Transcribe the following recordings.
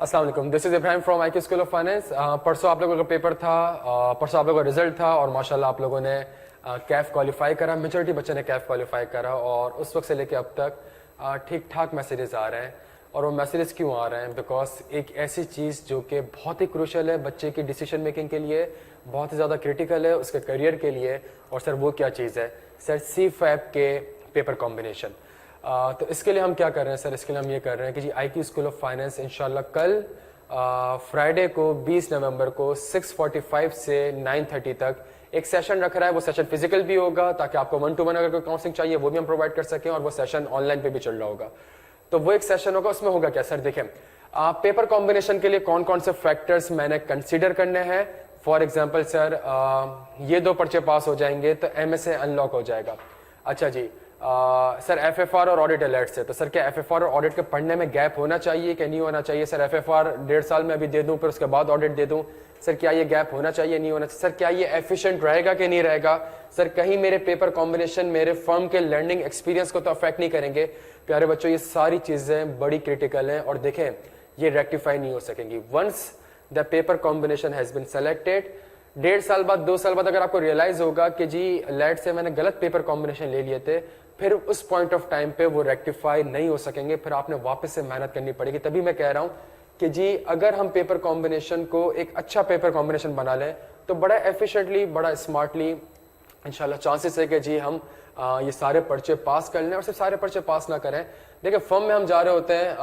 अस्सलाम वालेकुम, this is Ibrahim from IQ school of finance. परसों आप लोगों का पेपर था, परसों आप लोगों का रिजल्ट था और माशाल्लाह आप लोगों ने कैफ क्वालिफाई करा। मेजॉरिटी बच्चे ने कैफ क्वालिफाई करा और उस वक्त से लेके अब तक ठीक ठाक मैसेजेस आ रहे हैं। और वो मैसेजेस क्यों आ रहे हैं? बिकॉज एक ऐसी चीज़ जो कि बहुत ही क्रूशल है बच्चे की डिसीजन मेकिंग के लिए, बहुत ही ज़्यादा क्रिटिकल है उसके करियर के लिए। और सर वो क्या चीज़ है? सर CFAP के पेपर कॉम्बिनेशन। तो इसके लिए हम क्या कर रहे हैं सर? इसके लिए हम ये कर रहे हैं कि जी IQ स्कूल ऑफ फाइनेंस इंशाल्लाह कल फ्राइडे को 20 नवंबर को 6:45 से 9:30 तक एक सेशन रख रहा है। वो सेशन फिजिकल भी होगा ताकि आपको 1-to-1 अगर कोई काउंसलिंग चाहिए वो भी हम प्रोवाइड कर सकें, और वो सेशन ऑनलाइन पे भी चल रहा होगा। तो वो एक सेशन होगा, उसमें होगा क्या सर? देखें, पेपर कॉम्बिनेशन के लिए कौन कौन से फैक्टर्स मैंने कंसिडर करने हैं। फॉर एग्जाम्पल सर, ये 2 पर्चे पास हो जाएंगे तो MSA अनलॉक हो जाएगा। अच्छा जी, सर FFR और ऑडिट अलर्ट से, तो सर क्या FFR और ऑडिट के पढ़ने में गैप होना चाहिए कि नहीं होना चाहिए? सर FFR 1.5 साल में अभी दे दूं फिर उसके बाद ऑडिट दे दूं, सर क्या ये गैप होना चाहिए नहीं होना चाहिए? सर क्या ये एफिशिएंट रहेगा कि नहीं रहेगा? सर कहीं मेरे पेपर कॉम्बिनेशन मेरे फर्म के लर्निंग एक्सपीरियंस को तो अफेक्ट नहीं करेंगे? प्यारे बच्चों, ये सारी चीजें बड़ी क्रिटिकल हैं और देखें ये रेक्टिफाई नहीं हो सकेंगी। Once the paper combination has been selected, 1.5 साल बाद 2 साल बाद अगर आपको रियलाइज होगा कि जी लेट से मैंने गलत पेपर कॉम्बिनेशन ले लिए थे, फिर उस पॉइंट ऑफ टाइम पे वो रेक्टिफाई नहीं हो सकेंगे, फिर आपने वापस से मेहनत करनी पड़ेगी। तभी मैं कह रहा हूं कि जी अगर हम पेपर कॉम्बिनेशन को एक अच्छा पेपर कॉम्बिनेशन बना लें तो बड़ा एफिशिएंटली, बड़ा स्मार्टली इंशाल्लाह चांसेस है कि जी हम ये सारे पर्चे पास कर लें। और सिर्फ सारे पर्चे पास ना करें, देखिए फर्म में हम जा रहे होते हैं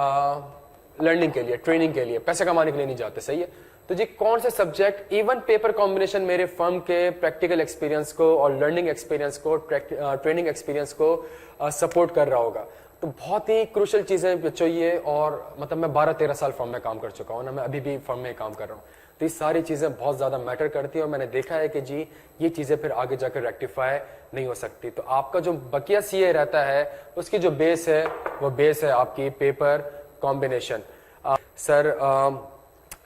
लर्निंग के लिए, ट्रेनिंग के लिए, पैसे कमाने के लिए नहीं जाते, सही है? तो जी कौन से सब्जेक्ट, इवन पेपर कॉम्बिनेशन मेरे फर्म के प्रैक्टिकल एक्सपीरियंस को और लर्निंग एक्सपीरियंस को, ट्रेनिंग एक्सपीरियंस को सपोर्ट कर रहा होगा। तो बहुत ही क्रूशल चीजें बच्चों ये, और मतलब मैं 12-13 साल फर्म में काम कर चुका हूँ ना, मैं अभी भी फर्म में काम कर रहा हूँ। तो ये सारी चीजें बहुत ज्यादा मैटर करती है और मैंने देखा है कि जी ये चीजें फिर आगे जाकर रेक्टिफाई नहीं हो सकती। तो आपका जो बकिया CA रहता है उसकी जो बेस है वो बेस है आपकी पेपर कॉम्बिनेशन। सर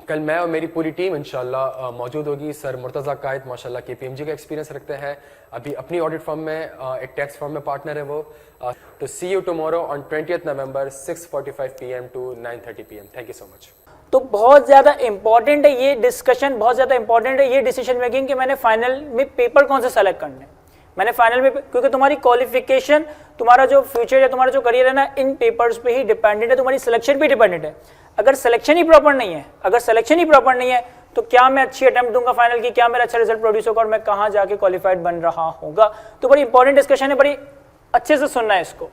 कल मैं और मेरी पूरी टीम इंशाल्लाह मौजूद होगी। सर मुर्तजा कायद माशाल्लाह KPMG का एक्सपीरियंस रखते हैं, अभी अपनी ऑडिट फर्म में एक टैक्स फर्म में पार्टनर है वो। तो see you tomorrow on 20th November 6:45 PM to 9:30 PM। Thank you so much. तो बहुत ज़्यादा इंपॉर्टेंट है ये डिस्कशन, बहुत ज़्यादा इंपॉर्टेंट है ये डिसीजन मेकिंग कि मैंने फाइनल में पेपर कौन से सेलेक्ट करने। मैंने फाइनल में, क्योंकि तुम्हारी क्वालिफिकेशन, तुम्हारा जो फ्यूचर है, तुम्हारा जो करियर है ना, इन पेपर्स पे ही डिपेंडेंट है, तुम्हारी सिलेक्शन भी डिपेंडेंट है। अगर सिलेक्शन ही प्रॉपर नहीं है, अगर सिलेक्शन ही प्रॉपर नहीं है तो क्या मैं अच्छी अटेम्प्ट दूंगा फाइनल की, क्या मेरा अच्छा रिजल्ट प्रोड्यूस होगा और मैं कहाँ जाके क्वालिफाइड बन रहा होगा। तो बड़ी इंपॉर्टेंट डिस्कशन है, बड़ी अच्छे से सुनना है इसको।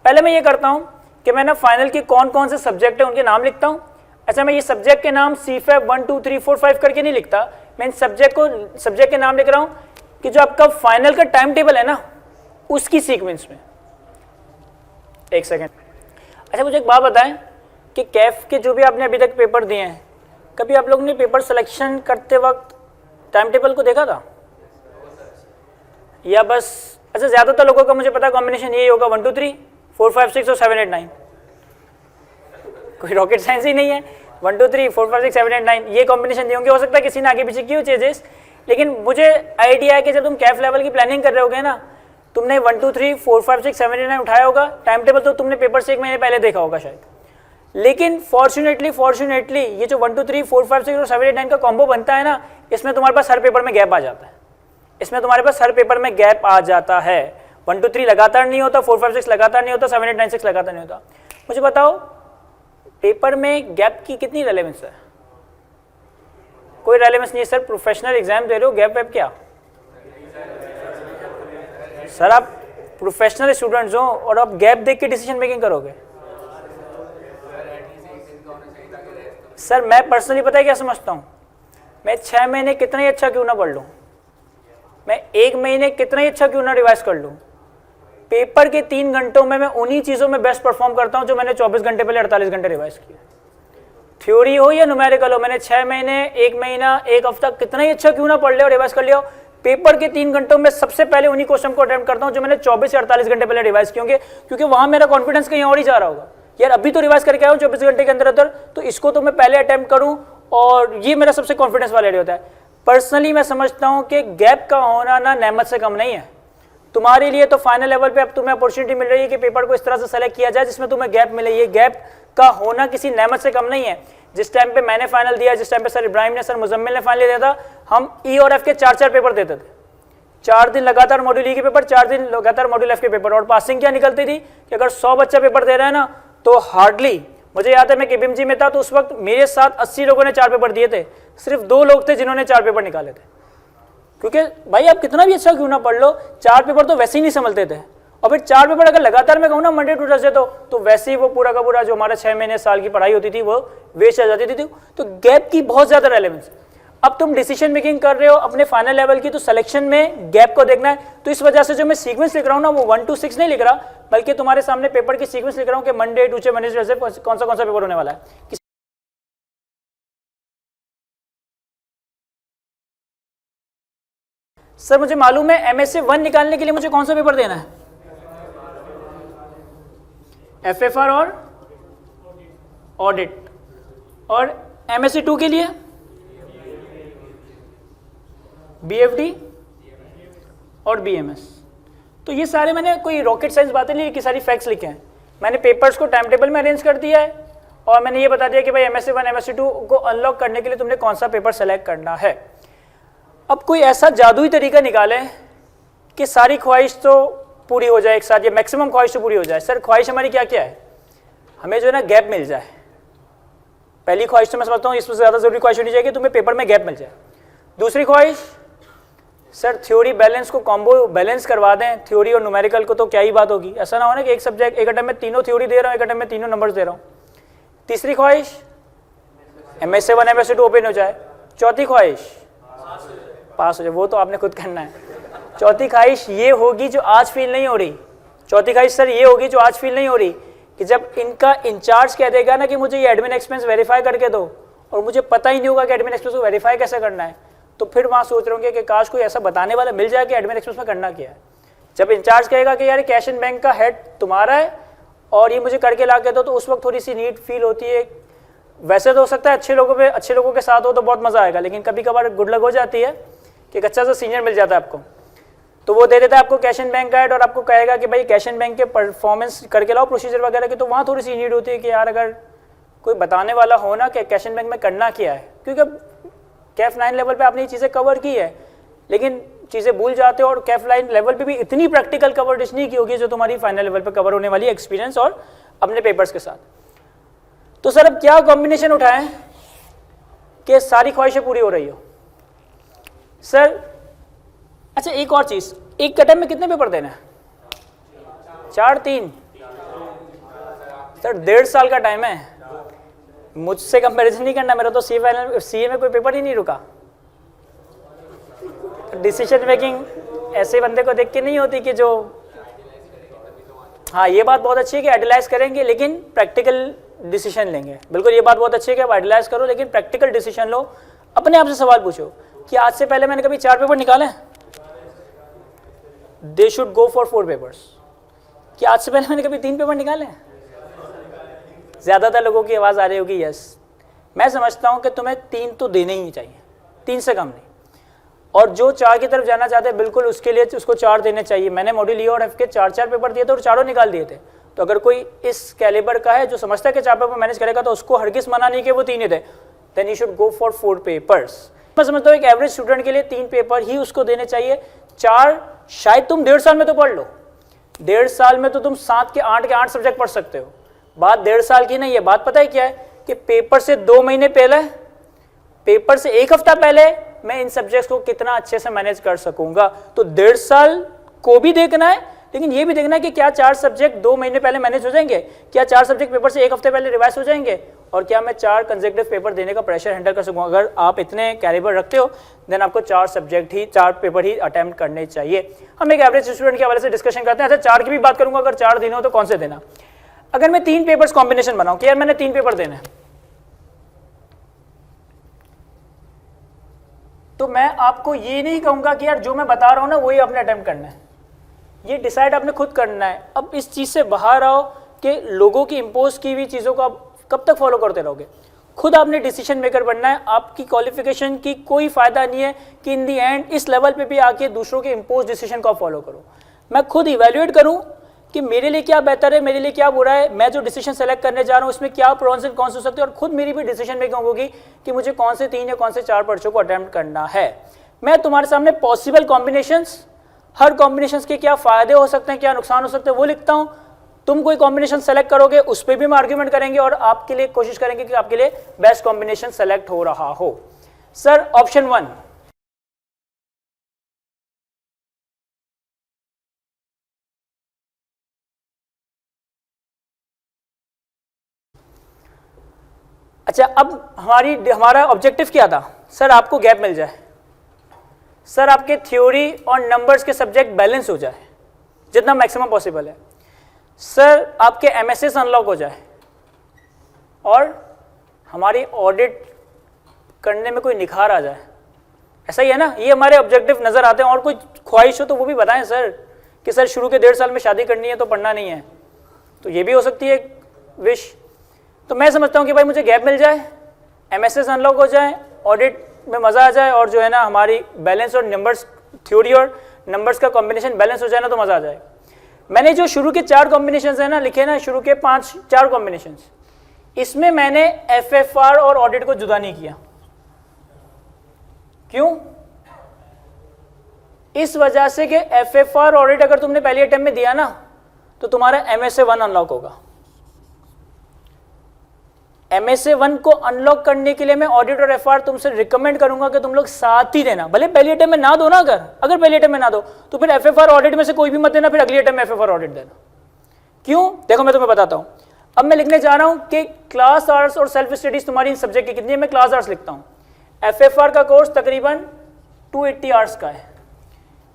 पहले मैं ये करता हूँ कि मैं ना फाइनल के कौन कौन से सब्जेक्ट है उनके नाम लिखता हूँ। अच्छा, मैं ये सब्जेक्ट के नाम CFAP 1 2 3 4 5 करके नहीं लिखता, मैं इन सब्जेक्ट के नाम लिख रहा हूँ कि जो आपका फाइनल का टाइम टेबल है ना उसकी सीक्वेंस में। एक सेकेंड। अच्छा, मुझे एक बात बताएं कि कैफ के जो भी आपने अभी तक पेपर दिए हैं, कभी आप लोगों ने पेपर सिलेक्शन करते वक्त टाइम टेबल को देखा था या बस? अच्छा, ज़्यादातर लोगों का मुझे पता है कॉम्बिनेशन यही होगा 1 2 3 4 5 6 और 7 8 9। कोई रॉकेट साइंस ही नहीं है। 1 2 3 4 5 6 7 8 9 ये कॉम्बिनेशन नहीं होंगे। हो सकता है किसी ने आगे पीछे की हो चेंजेस, लेकिन मुझे आइडिया है कि जब तुम कैफ लेवल की प्लानिंग कर रहे होगे ना, तुमने 1 2 3 4 5 6 7 8 9 उठाया होगा। टाइम टेबल तो तुमने पेपर से 1 महीने पहले देखा होगा शायद, लेकिन फॉर्चुनेटली ये जो 1 2 3 4 5 6 और 7 8 9 का कॉम्बो बनता है ना, इसमें तुम्हारे पास हर पेपर में गैप आ जाता है। इसमें तुम्हारे पास हर पेपर में गैप आ जाता है। 1 2 3 लगातार नहीं होता, 4 5 6 लगातार नहीं होता, 7 8 9 6 लगातार नहीं होता। मुझे बताओ पेपर में गैप की कितनी रेलेवेंस है? कोई रेलेवेंस नहीं है सर। प्रोफेशनल एग्जाम दे रहे हो, गैप वैप क्या? सर आप प्रोफेशनल स्टूडेंट्स हो और आप गैप देख के डिसीजन मेकिंग करोगे? सर मैं पर्सनली पता है क्या समझता हूँ, मैं 6 महीने कितना ही अच्छा क्यों ना पढ़ लूँ, मैं 1 महीने कितना ही अच्छा क्यों ना रिवाइज कर लूँ, पेपर के 3 घंटों में मैं उन्हीं चीज़ों में बेस्ट परफॉर्म करता हूँ जो मैंने 24 घंटे पहले 48 घंटे रिवाइज किया। थ्योरी हो या न्यूमेरिकल हो, मैंने 6 महीने, 1 महीना, 1 हफ्ता कितना ही अच्छा क्यों ना पढ़ लिया और रिवाइज कर लिया, पेपर के 3 घंटों में सबसे पहले उन्हीं क्वेश्चन को अटेम्प्ट करता हूँ जो मैंने 24 या 48 घंटे पहले रिवाइज किए, क्योंकि वहाँ मेरा कॉन्फिडेंस कहीं और ही जा रहा होगा। यार अभी तो रिवाइज करके आया हूँ 24 घंटे के अंदर अंदर, तो इसको तो मैं पहले अटेम्प्ट करूँ, और ये मेरा सबसे कॉन्फिडेंस वाला एरिया होता है। पर्सनली मैं समझता हूँ कि गैप का होना ना नेमत से कम नहीं है। तुम्हारे लिए तो फाइनल लेवल पे अब तुम्हें अपॉर्चुनिटी मिल रही है कि पेपर को इस तरह से सेलेक्ट किया जाए जिसमें तुम्हें गैप मिले। ये गैप का होना किसी नेमत से कम नहीं है। जिस टाइम पे मैंने फाइनल दिया, जिस टाइम पे सर इब्राहिम ने, सर मुजम्मिल ने फाइनल दिया था, हम ई और एफ के 4-4 पेपर देते थे। 4 दिन लगातार मॉड्यूल ई के पेपर, 4 दिन लगातार मॉड्यूल एफ के पेपर, और पासिंग क्या निकलती थी कि अगर 100 बच्चा पेपर दे रहा है ना, तो हार्डली, मुझे याद है मैं केपीएमजी में था तो उस वक्त मेरे साथ 80 लोगों ने 4 पेपर दिए थे, सिर्फ 2 लोग थे जिन्होंने 4 पेपर निकाले थे। क्योंकि भाई आप कितना भी अच्छा क्यों ना पढ़ लो, 4 पेपर तो वैसे ही नहीं समझते थे, और फिर 4 पेपर अगर लगातार मैं कहूँ ना मंडे टू थर्सडे, तो वैसे ही वो पूरा का पूरा जो हमारा 6 महीने साल की पढ़ाई होती थी वो वेस्ट आ जाती थी। तो गैप की बहुत ज्यादा रेलेवेंस। अब तुम डिसीजन मेकिंग कर रहे हो अपने फाइनल लेवल की, तो सिलेक्शन में गैप को देखना है। तो इस वजह से जो मैं सीक्वेंस लिख रहा हूँ ना, वो 1 to 6 नहीं लिख रहा, बल्कि तुम्हारे सामने पेपर की सीक्वेंस लिख रहा हूँ कि मंडे ट्यूसडे वेडनेसडे कौन सा पेपर होने वाला है। सर मुझे मालूम है MSc 1 निकालने के लिए मुझे कौन सा पेपर देना है, FFR और ऑडिट, और MSc 2 के लिए BFD और BMS। तो ये सारे मैंने कोई रॉकेट साइंस बातें नहीं कि सारी फैक्ट्स लिखे हैं। मैंने पेपर्स को टाइम टेबल में अरेंज कर दिया है, और मैंने ये बता दिया कि भाई MSc 1 MSc 2 को अनलॉक करने के लिए तुमने कौन सा पेपर सेलेक्ट करना है। अब कोई ऐसा जादुई तरीका निकाले कि सारी ख्वाहिश तो पूरी हो जाए एक साथ, या मैक्सिमम ख्वाहिश तो पूरी हो जाए। सर ख्वाहिश हमारी क्या क्या है, हमें जो है ना गैप मिल जाए। पहली ख्वाहिश तो मैं समझता हूँ इसमें ज़्यादा जरूरी ख्वाहिश होनी चाहिए कि तुम्हें पेपर में गैप मिल जाए। दूसरी ख्वाहिश, सर थ्योरी बैलेंस को कॉम्बो बैलेंस करवा दें, थ्योरी और न्यूमेरिकल को, तो क्या ही बात होगी। ऐसा ना हो ना कि एक सब्जेक्ट एक अटेम्प्ट में तीनों थ्योरी दे रहा हूँ, एक अटेम्प्ट में तीनों नंबर्स दे रहा हूँ। तीसरी ख्वाहिश, MSc 1 MSc 2 ओपन हो जाए। चौथी ख्वाहिश, पास हो जाए, वो तो आपने खुद करना है। चौथी ख्वाहिश ये होगी जो आज फील नहीं हो रही, चौथी ख्वाहिश सर ये होगी जो आज फील नहीं हो रही, कि जब इनका इंचार्ज कह देगा ना कि मुझे ये एडमिन एक्सपेंस वेरीफाई करके दो, और मुझे पता ही नहीं होगा कि एडमिन एक्सपेंस को वेरीफाई कैसे करना है, तो फिर वहाँ सोच रहे होंगे कि काश कोई ऐसा बताने वाला मिल जाए कि एडमिन एक्सपेंस में करना क्या है। जब इंचार्ज कहेगा कि यार कैश एंड बैंक का हेड तुम्हारा है और ये मुझे करके ला के दो, तो उस वक्त थोड़ी सी नीड फील होती है। वैसे तो हो सकता है अच्छे लोगों के साथ हो तो बहुत मजा आएगा, लेकिन कभी कभार गुड लक हो जाती है कि एक अच्छा सा सीनियर मिल जाता है आपको, तो वो दे देता है आपको कैश एंड बैंक का हेड, और आपको कहेगा कि भाई कैश एंड बैंक के परफॉर्मेंस करके लाओ प्रोसीजर वगैरह की। तो वहाँ थोड़ी सी नीड होती है कि यार अगर कोई बताने वाला हो ना कि कैश एंड बैंक में करना क्या है, क्योंकि अब कैफ 9 लेवल पे आपने ये चीज़ें कवर की है, लेकिन चीज़ें भूल जाते हो, और कैफ 9 लेवल पे भी इतनी प्रैक्टिकल कवरेज नहीं की होगी जो तुम्हारी फाइनल लेवल पे कवर होने वाली एक्सपीरियंस और अपने पेपर्स के साथ। तो सर अब क्या कॉम्बिनेशन उठाएं कि सारी ख्वाहिशें पूरी हो रही हो। सर अच्छा एक और चीज़, एक अटेम्प्ट में कितने पेपर देना है? 4-3। सर 1.5 साल का टाइम है, मुझसे कंपैरिजन नहीं करना, मेरा तो CA में कोई पेपर ही नहीं रुका। डिसीजन मेकिंग ऐसे बंदे को देख के नहीं होती कि जो, हाँ ये बात बहुत अच्छी है कि आइडियलाइज करेंगे लेकिन प्रैक्टिकल डिसीजन लेंगे। बिल्कुल ये बात बहुत अच्छी है कि आप आइडियलाइज करो लेकिन प्रैक्टिकल डिसीजन लो। अपने आप से सवाल पूछो कि आज से पहले मैंने कभी 4 पेपर निकाले? They should go for 4 papers. कि आज से पहले मैंने कभी 3 पेपर निकाले? ज़्यादातर लोगों की आवाज़ आ रही होगी यस। मैं समझता हूँ कि तुम्हें 3 तो देने ही चाहिए, 3 से कम नहीं। और जो 4 की तरफ जाना चाहते हैं बिल्कुल उसके लिए उसको 4 देने चाहिए। मैंने मॉड्यूल ई और एफ के 4-4 पेपर दिए थे और चारों निकाल दिए थे। तो अगर कोई इस कैलिबर का है जो समझता है कि 4 पेपर मैनेज करेगा तो उसको हरगिज़ मना नहीं कि वो 3 ही थे, then you should go for 4 papers. मैं समझता हूँ एक एवरेज स्टूडेंट के लिए 3 पेपर ही उसको देने चाहिए। 4 शायद तुम 1.5 साल में तो पढ़ लो, 1.5 साल में तो तुम 7 के 8 सब्जेक्ट पढ़ सकते हो। बात 1.5 साल की नहीं है, बात पता है क्या है कि पेपर से 2 महीने पहले, पेपर से 1 हफ्ता पहले मैं इन सब्जेक्ट्स को कितना अच्छे से मैनेज कर सकूंगा। तो 1.5 साल को भी देखना है लेकिन ये भी देखना है कि क्या 4 सब्जेक्ट 2 महीने पहले मैनेज हो जाएंगे, क्या 4 सब्जेक्ट पेपर से 1 हफ्ते पहले रिवाइज हो जाएंगे, और क्या मैं 4 कंसेक्यूटिव पेपर देने का प्रेशर हैंडल कर सकूंगा। अगर आप इतने कैलिबर रखते हो देन आपको 4 पेपर ही अटेम्प्ट करने चाहिए। हम एक एवरेज स्टूडेंट के हवाले से डिस्कशन करते हैं। अच्छा 4 की भी बात करूंगा, अगर 4 देने हो तो कौन से देना। अगर मैं 3 पेपर्स कॉम्बिनेशन बनाऊं कि यार मैंने 3 पेपर देने, तो मैं आपको ये नहीं कहूंगा कि यार जो मैं बता रहा हूं ना वही आपने अटेम्प्ट करना है, ये डिसाइड आपने खुद करना है। अब इस चीज से बाहर आओ कि लोगों की इंपोज की हुई चीजों को आप कब तक फॉलो करते रहोगे। खुद आपने डिसीजन मेकर बनना है। आपकी क्वालिफिकेशन की कोई फायदा नहीं है कि इन दी एंड इस लेवल पे भी आके दूसरों के इंपोज डिसीजन को आप फॉलो करो। मैं खुद इवेल्युएट करूं कि मेरे लिए क्या बेहतर है, मेरे लिए क्या बुरा है, मैं जो डिसीजन सेलेक्ट करने जा रहा हूँ उसमें क्या प्रोस एंड कॉन्स हो सकते हैं, और खुद मेरी भी डिसीजन मेकिंग होगी कि मुझे कौन से 3 या कौन से 4 पर्चों को अटेम्प्ट करना है। मैं तुम्हारे सामने पॉसिबल कॉम्बिनेशंस, हर कॉम्बिनेशंस के क्या फायदे हो सकते हैं, क्या नुकसान हो सकते हैं वो लिखता हूँ। तुम कोई कॉम्बिनेशन सेलेक्ट करोगे उस पर भी हम आर्ग्यूमेंट करेंगे और आपके लिए कोशिश करेंगे कि आपके लिए बेस्ट कॉम्बिनेशन सेलेक्ट हो रहा हो। सर ऑप्शन 1, अच्छा अब हमारा ऑब्जेक्टिव क्या था सर, आपको गैप मिल जाए, सर आपके थ्योरी और नंबर्स के सब्जेक्ट बैलेंस हो जाए जितना मैक्सिमम पॉसिबल है, सर आपके एमएसएस अनलॉक हो जाए और हमारी ऑडिट करने में कोई निखार आ जाए। ऐसा ही है ना, ये हमारे ऑब्जेक्टिव नजर आते हैं। और कोई ख्वाहिश हो तो वो भी बताएं सर कि सर शुरू के 1.5 साल में शादी करनी है तो पढ़ना नहीं है, तो ये भी हो सकती है विश। तो मैं समझता हूँ कि भाई मुझे गैप मिल जाए, एमएसएस अनलॉक हो जाए, ऑडिट में मज़ा आ जाए और जो है ना हमारी बैलेंस और नंबर्स, थ्योरी और नंबर्स का कॉम्बिनेशन बैलेंस हो जाए ना तो मज़ा आ जाए। मैंने जो शुरू के 4 कॉम्बिनेशन है ना लिखे ना, शुरू के 4 कॉम्बिनेशन, इसमें मैंने एफएफआर और ऑडिट को जुदा नहीं किया। क्यों? इस वजह से कि एफएफआर ऑडिट अगर तुमने पहले अटेम्प्ट में दिया ना तो तुम्हारा एमएसए 1 अनलॉक होगा। एमएसए 1 को अनलॉक करने के लिए मैं ऑडिट और एफआर तुमसे रिकमेंड करूंगा कि तुम लोग साथ ही देना, भले पहली अटेम्प्ट में ना दो ना, अगर पहली अटेम्प्ट में ना दो तो फिर एफएफआर ऑडिट में से कोई भी मत देना, फिर अगली अटेम्प्ट में एफएफआर ऑडिट देना। क्यों? देखो मैं तुम्हें बताता हूं। अब मैं लिखने जा रहा हूं कि क्लास आर्ट्स और सेल्फ स्टडीज तुम्हारी इन सब्जेक्ट की कितनी है। मैं क्लास आर्ट्स लिखता हूं, एफएफआर का कोर्स तकरीबन 280 आवर्स का है,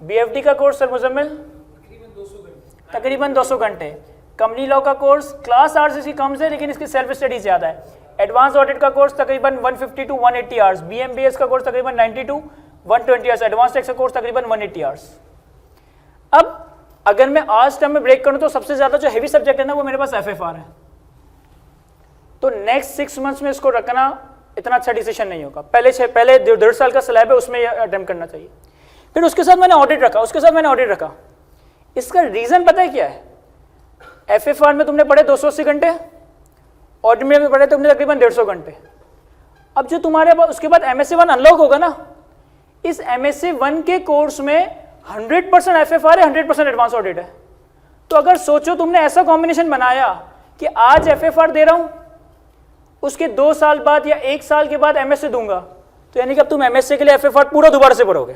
बीएफडी का कोर्स सर मुजम्मिल तकरीबन 200 घंटे, कंपनी लॉ का कोर्स क्लास आवर्स इसकी कम है लेकिन इसकी सेल्फ स्टडी ज़्यादा है, एडवांस ऑडिट का कोर्स तकरीबन 150 टू 180 आवर्स, बीएमबीएस का कोर्स तकरीबन 90 टू 120 आवर्स, एडवांस टैक्स का कोर्स तकरीबन 180 आवर्स। अब अगर मैं आज टर्म में ब्रेक करूं तो सबसे ज़्यादा जो हेवी सब्जेक्ट है ना वो मेरे पास एफएफआर है, तो नेक्स्ट 6 मंथ्स में इसको रखना इतना अच्छा डिसीजन नहीं होगा। पहले 1.5 साल का स्लैब है उसमें अटेम्प्ट करना चाहिए। फिर उसके साथ मैंने ऑडिट रखा, इसका रीज़न पता है क्या है? एफएफआर में तुमने पढ़े 280 घंटे, ऑडिट में पढ़े तुमने तकरीबन 150 घंटे। अब जो तुम्हारे पास उसके बाद एमएसए 1 अनलॉक होगा ना, इस एमएसए 1 के कोर्स में 100% एफएफआर है, 100% एडवांस ऑडिट है। तो अगर सोचो तुमने ऐसा कॉम्बिनेशन बनाया कि आज एफएफआर दे रहा हूं, उसके 2 साल बाद या 1 साल के बाद एमएसए दूंगा, तो यानी कि अब तुम एमएसए के लिए एफएफआर पूरा दोबारा से पढ़ोगे।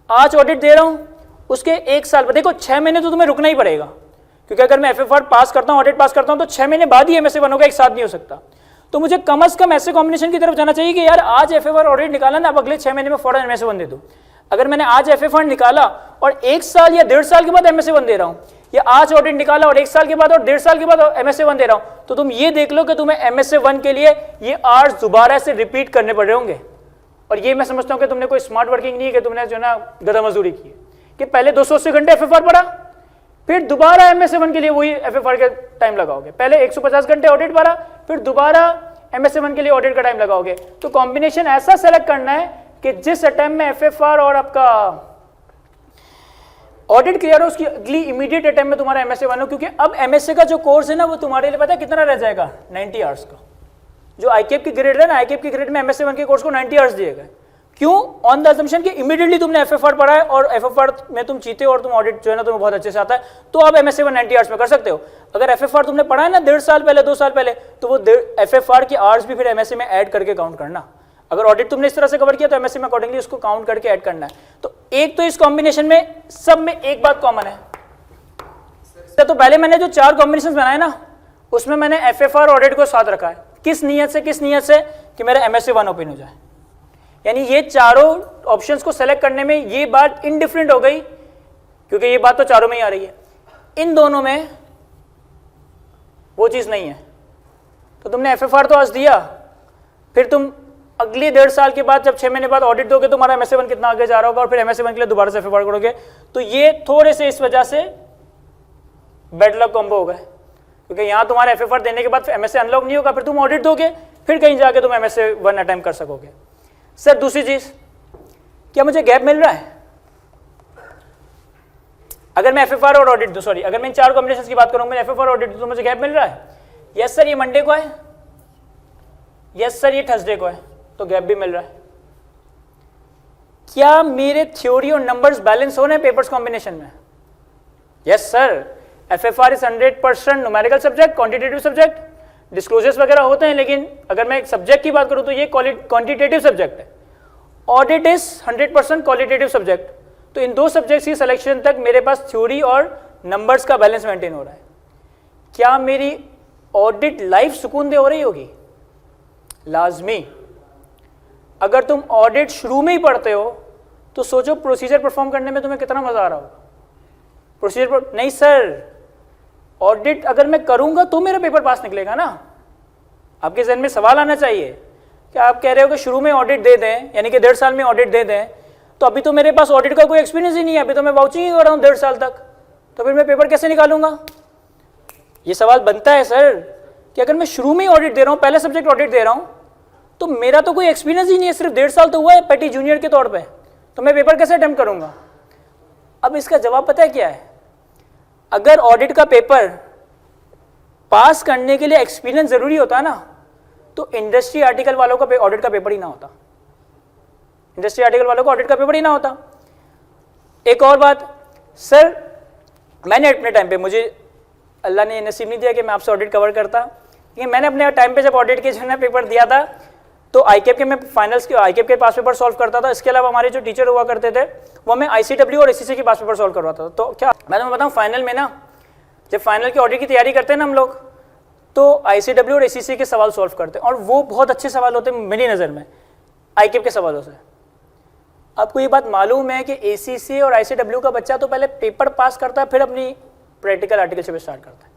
आज ऑडिट दे रहा हूं, उसके 1 साल बाद, देखो 6 महीने तो तुम्हें रुकना ही पड़ेगा, क्योंकि अगर मैं एफएफआर पास करता हूं, ऑडिट पास करता हूं, तो 6 महीने बाद ही एमएसए 1 होगा, एक साथ नहीं हो सकता। तो मुझे कम से कम ऐसे कॉम्बिनेशन की तरफ जाना चाहिए कि यार आज एफएफआर ऑडिट निकाला ना, अब अगले 6 महीने में फौरन एमएसए 1 दे दूं। अगर मैंने आज एफएफआर निकाला और 1 साल या 1.5 साल के बाद एमएसए 1 दे रहा हूं, या आज ऑडिट निकाला और 1 साल के बाद और 1.5 साल के बाद एमएसए 1 दे रहा हूं, तो तुम ये देख लो कि तुम्हें एमएसए 1 के लिए ये आवर्स दोबारा से रिपीट करने पड़ रहे होंगे। और ये मैं समझता हूं कि तुमने कोई स्मार्ट वर्किंग नहीं है कि तुमने जो ना गधा मजदूरी की है, कि पहले 280 घंटे एफएफआर पढ़ा, फिर दोबारा एमएसए 1 के लिए वही एफएफआर का टाइम लगाओगे, पहले 150 घंटे ऑडिट पढ़ा, फिर दोबारा एमएसए 1 के लिए ऑडिट का टाइम लगाओगे। तो कॉम्बिनेशन ऐसा सेलेक्ट करना है कि जिस अटेम्प्ट में एफएफआर और आपका ऑडिट क्लियर हो, उसकी अगली इमीडिएट अटेम्प्ट में तुम्हारा एमएसए 1 हो, क्योंकि अब एमएसए का जो कोर्स है ना वो तुम्हारे लिए पता है कितना रह जाएगा? 90 आवर्स का। जो आईकेप की ग्रेड है ना, आईकेप की ग्रेड में एमएसए 1 के कोर्स को 90 आवर्स दिए गए। क्यों? ऑन द असम्पशन कि इमीडिएटली तुमने एफएफआर पढ़ा है और एफएफआर में तुम चीते हो और तुम ऑडिट जो है ना तुम्हें बहुत अच्छे से आता है, तो आप एमएसए 1 90 आवर्स में कर सकते हो। अगर एफएफआर तुमने पढ़ा है ना 1.5 साल पहले, 2 साल पहले, तो वो एफएफआर की आवर्स भी फिर एमएसए में ऐड करके काउंट करना। अगर ऑडिट तुमने इस तरह से कवर किया तो एमएसए में अकॉर्डिंगली उसको काउंट करके ऐड करना है। तो एक तो इस कॉम्बिनेशन में सब में एक बात कॉमन है, तो पहले मैंने जो 4 कॉम्बिनेशन बनाए ना उसमें मैंने एफएफआर ऑडिट को साथ रखा है। किस नीयत से कि मेरा एमएसए 1 ओपन हो जाए। यानी ये चारों ऑप्शंस को सेलेक्ट करने में ये बात इनडिफरेंट हो गई, क्योंकि ये बात तो चारों में ही आ रही है, इन दोनों में वो चीज नहीं है। तो तुमने एफएफआर तो आज दिया, फिर तुम अगले 1.5 साल के बाद जब 6 महीने बाद ऑडिट दोगे, तुम्हारा एमएसए 1 कितना आगे जा रहा होगा, और फिर एमएसए 1 के लिए दोबारा से एफएफआर करोगे। तो ये थोड़े से इस वजह से बेड लक कॉम्बो हो गए, क्योंकि यहां तुम्हारा एफएफआर देने के बाद एमएसए अनलॉक नहीं होगा, फिर तुम ऑडिट दोगे, फिर कहीं जाके तुम एमएसए 1 अटेम्प्ट कर सकोगे। सर दूसरी चीज, क्या मुझे गैप मिल रहा है? अगर मैं एफएफआर और ऑडिट दूं, सॉरी अगर मैं इन 4 कॉम्बिनेशन की बात करूं, मैं एफएफआर और ऑडिट दूं तो मुझे गैप मिल रहा है? यस सर ये मंडे को है, यस सर ये थर्सडे को है, तो गैप भी मिल रहा है। क्या मेरे थ्योरी और नंबर्स बैलेंस हो रहे हैं पेपर्स कॉम्बिनेशन में? Yes sir, FFR is 100% numerical subject, quantitative subject, disclosures वगैरह होते हैं, लेकिन अगर मैं एक सब्जेक्ट की बात करूं तो ये क्वांटिटेटिव सब्जेक्ट है। Audit is 100% qualitative subject. तो इन 2 सब्जेक्ट्स की सिलेक्शन तक मेरे पास थ्योरी और नंबर्स का बैलेंस मेंटेन हो रहा है। क्या मेरी ऑडिट लाइफ सुकून दे हो रही होगी? लाजमी। अगर तुम ऑडिट शुरू में ही पढ़ते हो तो सोचो प्रोसीजर परफॉर्म करने में तुम्हें कितना मजा आ रहा होगा। प्रोसीजर पर नहीं सर, ऑडिट अगर मैं करूंगा तो मेरा पेपर पास निकलेगा ना। आपके जहन में सवाल आना चाहिए कि आप कह रहे हो कि शुरू में ऑडिट दे दें, यानी कि 1.5 साल में ऑडिट दे दें, तो अभी तो मेरे पास ऑडिट का कोई एक्सपीरियंस ही नहीं है, अभी तो मैं वाउचिंग ही कर रहा हूँ 1.5 साल तक, तो फिर मैं पेपर कैसे निकालूंगा? ये सवाल बनता है सर कि अगर मैं शुरू में ही ऑडिट दे रहा हूँ, पहले सब्जेक्ट ऑडिट दे रहा हूँ, तो मेरा तो कोई एक्सपीरियंस ही नहीं है, सिर्फ 1.5 साल तो हुआ है पेटी जूनियर के तौर पर, तो मैं पेपर कैसे अटेम्प्ट करूंगा? अब इसका जवाब पता है क्या है? अगर ऑडिट का पेपर पास करने के लिए एक्सपीरियंस जरूरी होता ना, तो इंडस्ट्री आर्टिकल वालों का ऑडिट का पेपर ही ना होता। इंडस्ट्री आर्टिकल वालों को ऑडिट का पेपर ही ना होता। एक और बात सर, मैंने अपने टाइम पे, मुझे अल्लाह ने नसीब नहीं दिया कि मैं आपसे ऑडिट कवर करता, लेकिन मैंने अपने टाइम पे जब ऑडिट के जो है ना पेपर दिया था, तो आईकेप के मैं फाइनल्स के आईकेप के पास पेपर सॉल्व करता था। इसके अलावा हमारे जो टीचर हुआ करते थे वो हमें आईसीडब्ल्यू और एसीसी के पास पेपर सॉल्व करवाता था। तो क्या मैं तुम्हें बताऊँ, फाइनल में ना जब फाइनल की ऑडिट की तैयारी करते हैं ना हम लोग, तो आईसीडब्ल्यू और एसीसी के सवाल सॉल्व करते हैं, और वो बहुत अच्छे सवाल होते हैं मेरी नज़र में आईकेप के सवालों से। आपको ये बात मालूम है कि एसीसी और आईसीडब्ल्यू का बच्चा तो पहले पेपर पास करता है, फिर अपनी प्रैक्टिकल आर्टिकल से स्टार्ट करता है।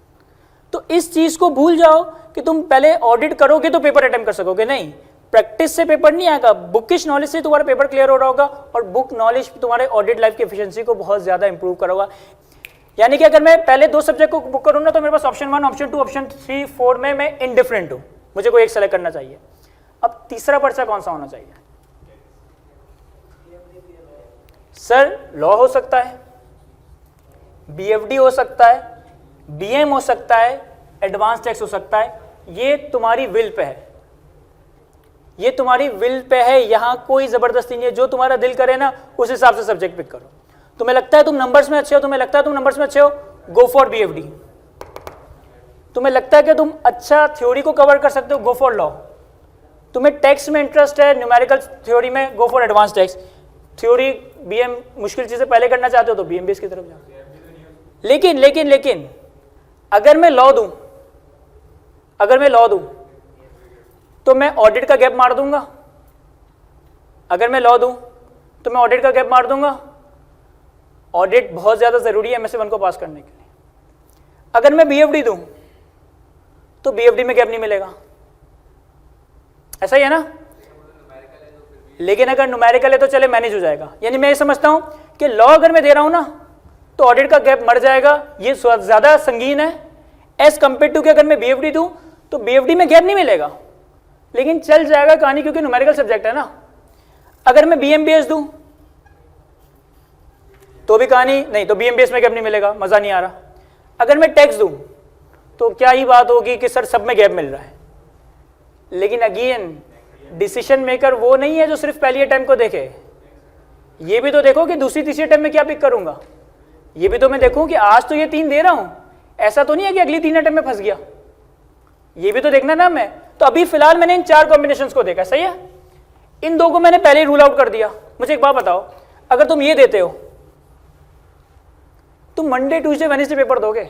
तो इस चीज़ को भूल जाओ कि तुम पहले ऑडिट करोगे तो पेपर अटेम्प्ट कर सकोगे, नहीं। प्रैक्टिस से पेपर नहीं आएगा, बुकिश नॉलेज से तुम्हारा पेपर क्लियर हो रहा होगा, और बुक नॉलेज तुम्हारे ऑडिट लाइफ की एफिशिएंसी को बहुत ज़्यादा इंप्रूव करोगा। यानी कि अगर मैं पहले 2 सब्जेक्ट को बुक करूँ ना, तो मेरे पास ऑप्शन 1, ऑप्शन 2, ऑप्शन 3, 4 में मैं इनडिफरेंट हूँ, मुझे कोई एक सेलेक्ट करना चाहिए। अब तीसरा पर्चा कौन सा होना चाहिए? सर लॉ हो सकता है, बीएफडी हो सकता है, बीएम हो सकता है, एडवांस टैक्स हो सकता है। ये तुम्हारी विल पे है, ये तुम्हारी विल पे है, यहां कोई जबरदस्ती नहीं है। जो तुम्हारा दिल करे ना उस हिसाब से सब्जेक्ट पिक करो। तुम्हें लगता है तुम नंबर्स में अच्छे हो, तुम्हें लगता है तुम नंबर्स में अच्छे हो, गो फॉर बीएफडी। तुम्हें लगता है कि तुम अच्छा थ्योरी को कवर कर सकते हो, गो फॉर लॉ। तुम्हें टैक्स में इंटरेस्ट है, न्यूमेरिकल थ्योरी में, go for advance tax. Theory BM मुश्किल चीजें पहले करना चाहते हो तो बीएम बेस की तरफ जाओ। लेकिन लेकिन लेकिन अगर मैं लॉ दूं, अगर मैं लॉ दूं तो मैं ऑडिट का गैप मार दूंगा। अगर मैं लॉ दूं तो मैं ऑडिट का गैप मार दूंगा। ऑडिट बहुत ज्यादा जरूरी है एमएससी 1 को पास करने के लिए। अगर मैं बीएफडी दूं तो बीएफडी में गैप नहीं मिलेगा, ऐसा ही है ना। लेकिन अगर न्यूमेरिकल है तो चले मैनेज हो जाएगा। यानी मैं ये समझता हूं कि लॉ अगर मैं दे रहा हूं ना तो ऑडिट का गैप मर जाएगा, ये ज्यादा संगीन है एज कंपेयर टू कि अगर मैं बीएफडी दूं तो बीएफडी में गैप नहीं मिलेगा, लेकिन चल जाएगा कहानी, क्योंकि न्यूमेरिकल सब्जेक्ट है ना। अगर मैं बीएमबीएस दूं तो भी कहानी नहीं, तो बीएमबीएस में गैप नहीं मिलेगा, मजा नहीं आ रहा। अगर मैं टैक्स दूं तो क्या ही बात होगी कि सर सब में गैप मिल रहा है। लेकिन अगेन डिसीजन मेकर वो नहीं है जो सिर्फ पहली अटेम्प्ट को देखे, ये भी तो देखो कि दूसरी तीसरी अटेम्प्ट में क्या पिक करूंगा। ये भी तो मैं देखूं कि आज तो ये 3 दे रहा हूं, ऐसा तो नहीं है कि अगली 3 अटेम्प्ट में फंस गया। ये भी तो देखना ना मैं। तो अभी फिलहाल मैंने इन 4 कॉम्बिनेशंस को देखा, सही है। इन 2 को मैंने पहले ही रूल आउट कर दिया। मुझे एक बात बताओ, अगर तुम ये देते हो तुम मंडे ट्यूसडे वेडनेसडे पेपर दोगे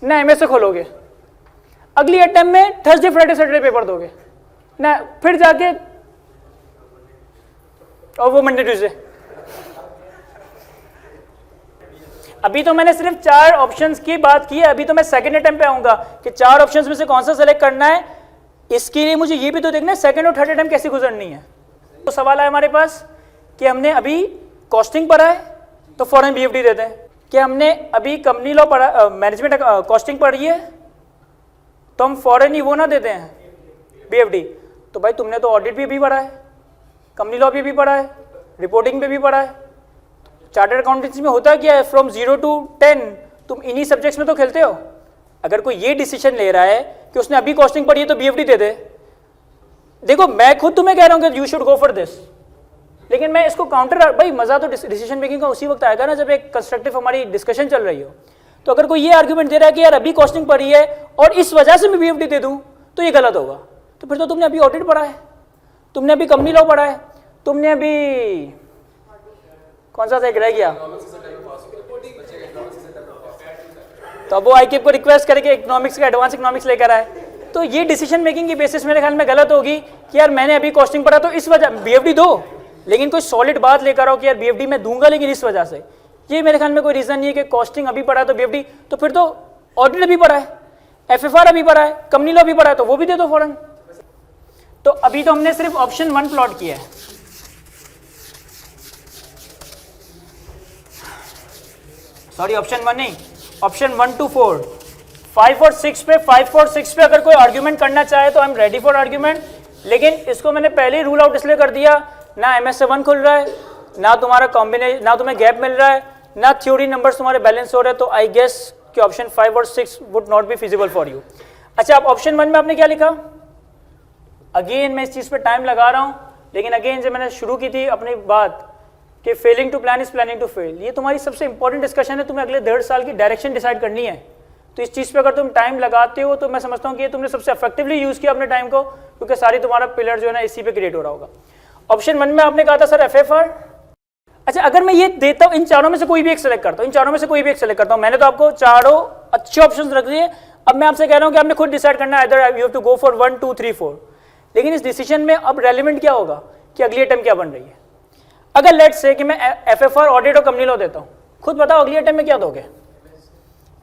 ना, एमएसए खोलोगे, अगली अटेम्प्ट में थर्सडे फ्राइडे सैटरडे पेपर दोगे ना, फिर जाके और वो मंडे ट्यूसडे। अभी तो मैंने सिर्फ 4 ऑप्शंस की बात की है, अभी तो मैं सेकंड अटेम्प्ट पे आऊंगा कि 4 ऑप्शंस में से कौन सा सेलेक्ट करना है। इसके लिए मुझे ये भी तो देखना है सेकंड और थर्ड अटेम्प्ट कैसे गुजरनी है। तो सवाल है हमारे पास कि हमने अभी कॉस्टिंग पढ़ा है तो फॉरेन बीएफडी देते हैं, कि हमने अभी कंपनी लॉ पढ़ा, मैनेजमेंट कॉस्टिंग पढ़ी है तो हम फॉरेन ही वो ना देते हैं बीएफडी। तो भाई तुमने तो ऑडिट भी पढ़ा है, कंपनी लॉ भी पढ़ा है, रिपोर्टिंग पे भी पढ़ा है, चार्टर्ड अकाउंटेंसी में होता क्या है, फ्रॉम 0 to 10 तुम इन्हीं सब्जेक्ट्स में तो खेलते हो। अगर कोई ये डिसीजन ले रहा है कि उसने अभी कॉस्टिंग पढ़ी है तो बीएफडी दे दे, देखो मैं खुद तुम्हें कह रहा हूं कि you should go for this, लेकिन मैं इसको काउंटर, भाई मजा तो डिसीजन मेकिंग का उसी वक्त आएगा ना जब एक कंस्ट्रक्टिव हमारी डिस्कशन चल रही हो। तो अगर कोई ये आर्ग्यूमेंट दे रहा है कि यार अभी कॉस्टिंग पढ़ी है और इस वजह से मैं बीएफडी दे दूं तो ये गलत होगा। तो फिर तो तुमने अभी ऑडिट पढ़ा है, तुमने अभी कंपनी लॉ पढ़ा है, तुमने अभी कौन सा एक रह गया, तो अब वो आईकेप को रिक्वेस्ट करके इकोनॉमिक्स का एडवांस इकोनॉमिक्स लेकर आए। तो ये डिसीजन मेकिंग की बेसिस मेरे ख्याल में गलत होगी कि यार मैंने अभी कॉस्टिंग पढ़ा तो इस वजह बीएफडी दो, लेकिन कोई सॉलिड बात लेकर आओ कि यार बीएफडी मैं दूंगा लेकिन इस वजह से, ये मेरे ख्याल में कोई रीजन नहीं है कि कॉस्टिंग अभी पढ़ा है तो बीएफडी, तो फिर तो ऑडिट अभी पढ़ा है, एफएफआर अभी पढ़ा है, कंपनी लॉ अभी पढ़ा है, तो वो भी दे दो फौरन। तो अभी तो हमने सिर्फ ऑप्शन 1 प्लॉट किया है, सॉरी ऑप्शन 1 नहीं, ऑप्शन 1 to 4, 5 और 6 पे, 5 और 6 पे अगर कोई आर्ग्यूमेंट करना चाहे तो I am ready for argument, लेकिन इसको मैंने पहले ही रूल आउट इसलिए कर दिया, ना MS1 खुल रहा है, ना तुम्हारा कॉम्बिनेशन, ना तुम्हें गैप मिल रहा है, ना थ्योरी नंबर्स तुम्हारे बैलेंस हो रहे हैं, तो आई गेस कि ऑप्शन 5 और 6 would not be feasible for you. अच्छा, अब ऑप्शन 1 में आपने क्या लिखा, अगेन मैं इस चीज पे टाइम लगा रहा हूं, लेकिन अगेन जब मैंने शुरू की थी अपनी बात कि failing to plan is planning to fail, ये तुम्हारी सबसे इंपॉर्टेंट डिस्कशन है, तुम्हें अगले 1.5 साल की डायरेक्शन डिसाइड करनी है। तो इस चीज पे अगर तुम टाइम लगाते हो तो मैं समझता हूँ कि तुमने सबसे इफेक्टिवली यूज किया अपने टाइम को, क्योंकि सारी तुम्हारा पिलर जो है ना इसी पे क्रिएट हो रहा होगा। ऑप्शन 1 में आपने कहा था सर एफएफआर। अच्छा, अगर मैं ये देता हूँ, इन चारों में से कोई भी एक सेलेक्ट करता हूँ, इन चारों में से कोई भी एक सेलेक्ट करता हूँ, मैंने तो आपको चारों अच्छे ऑप्शन रख दिए, अब मैं आपसे कह रहा हूँ कि आपने खुद डिसाइड करना है, इधर you have to go for 1 2 3 4। लेकिन इस डिसीजन में अब रेलिवेंट क्या होगा कि अगली अटेम्प्ट क्या बन रही है। अगर लेट्स से कि मैं एफएफआर ऑडिट और कंपनी लॉ देता हूँ, खुद बताओ अगली अटेम्प्ट में क्या दोगे,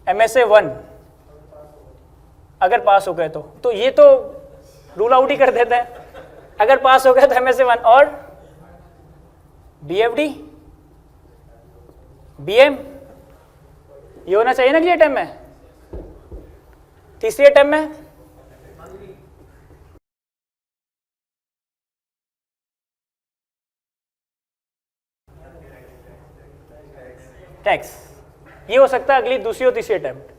MSA1 अगर पास हो गए तो ये तो रूल आउट ही कर देते हैं, अगर पास हो गए तो MSA1 और BFD BM ये होना चाहिए ना अगली अटेम्प्ट में, तीसरी अटेम्प्ट में टैक्स, ये हो सकता है अगली दूसरी और तीसरी अटेम्प्ट।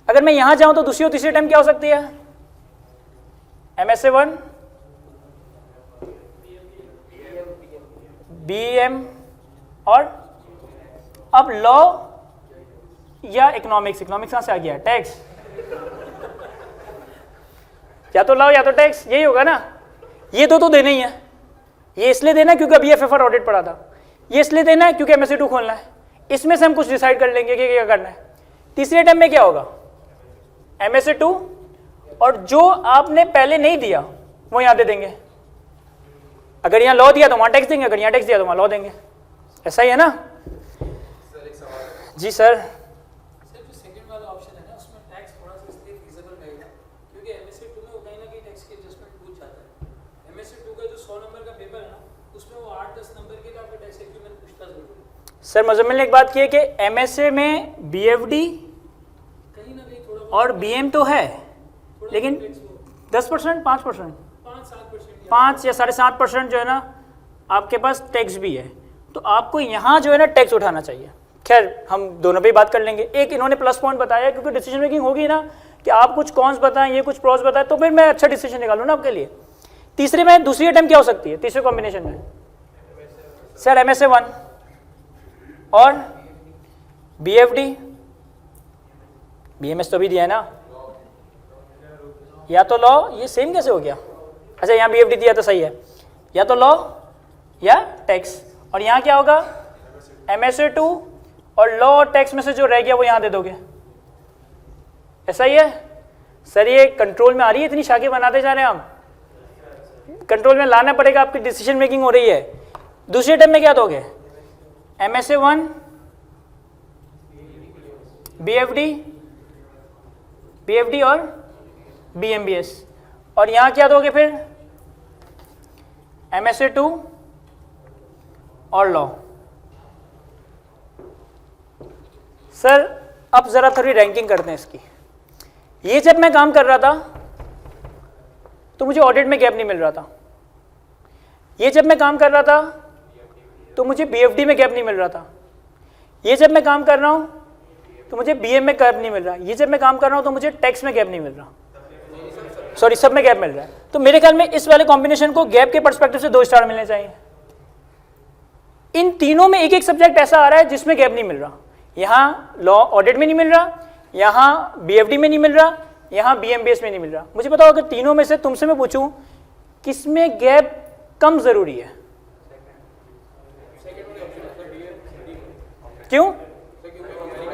अगर मैं यहां जाऊं तो दूसरी और तीसरी अटेम्प्ट क्या हो सकती है, MSA1 BM और अब लॉ या इकोनॉमिक्स, इकोनॉमिक्स कहां से आ गया, टैक्स, या तो लॉ या तो टैक्स, यही होगा ना। ये दो तो देना ही है, ये इसलिए देना है क्योंकि अभी एफएफआर ऑडिट पड़ा था, ये इसलिए देना है क्योंकि MSA2 खोलना है, इसमें से हम कुछ डिसाइड कर लेंगे कि क्या करना है। तीसरे अटेम्प्ट में क्या होगा, MSA2 और जो आपने पहले नहीं दिया वो यहां दे देंगे, अगर यहां लॉ दिया तो वहां टैक्स देंगे, अगर यहां टैक्स दिया तो वहां लॉ देंगे, ऐसा ही है ना। जी सर, जो सेकंड वाला ऑप्शन है ना उसमें टैक्स थोड़ा सा इसलिए फिजिबल रहेगा क्योंकि MSA2 में वो कहीं ना कहीं टैक्स की एडजस्टमेंट पूछ जाता है। MSA2 का जो 100 नंबर का पेपर है ना उसमें वो 8-10 नंबर के तो आपका टैक्स एक्यूमेंट पूछता जरूर है। सर मुजम्मिल ने एक बात की है कि MSA में BFD कहीं ना कहीं थोड़ा और BM तो है, लेकिन 10% 5% 5-7% 5 या 7.5% जो है ना आपके पास टैक्स भी है, तो आपको यहाँ जो है ना टैक्स उठाना चाहिए। खैर हम दोनों पे ही बात कर लेंगे। एक इन्होंने प्लस पॉइंट बताया क्योंकि डिसीजन मेकिंग होगी ना कि आप कुछ कॉन्स बताएं, ये कुछ प्रोस बताएं, तो फिर मैं अच्छा डिसीजन निकालूँ ना आपके लिए। तीसरे में दूसरी अटेम्प्ट क्या हो सकती है, तीसरे कॉम्बिनेशन में सर MSA1 और BFD, BMS तो भी दिया है ना, या तो लॉ, ये सेम कैसे हो गया, अच्छा यहाँ BFD दिया तो सही है, या तो लॉ या टैक्स, और यहाँ क्या होगा MSA2 और लॉ और टैक्स में से जो रह गया वो यहाँ दे दोगे, ऐसा ही है। सर ये कंट्रोल में आ रही है, इतनी शाखें बनाते जा रहे हैं हम, कंट्रोल में लाना पड़ेगा, आपकी डिसीजन मेकिंग हो रही है। दूसरे अटेम्प्ट में क्या दोगे, MSA1 BFD और BMBS, और यहाँ क्या दोगे फिर MSA2 और लॉ। सर अब जरा थोड़ी रैंकिंग करते हैं इसकी। ये जब मैं काम कर रहा था तो मुझे ऑडिट में गैप नहीं मिल रहा था, ये जब मैं काम कर रहा था तो मुझे BFD में गैप नहीं मिल रहा था, ये जब मैं काम कर रहा हूं तो मुझे बीएम में गैप नहीं मिल रहा, ये जब मैं काम कर रहा हूं तो मुझे टैक्स में गैप नहीं मिल रहा, सॉरी सब में गैप मिल रहा है। तो मेरे ख्याल में इस वाले कॉम्बिनेशन को गैप के पर्सपेक्टिव से 2 स्टार मिलने चाहिए। इन तीनों में एक एक सब्जेक्ट ऐसा आ रहा है जिसमें गैप नहीं मिल रहा, यहाँ लॉ ऑडिट में नहीं मिल रहा, यहाँ बीएफडी में नहीं मिल रहा, यहाँ बीएमबीएस में नहीं मिल रहा। मुझे बताओ अगर तीनों में से तुमसे मैं पूछूं किसमें गैप कम जरूरी है? क्यों?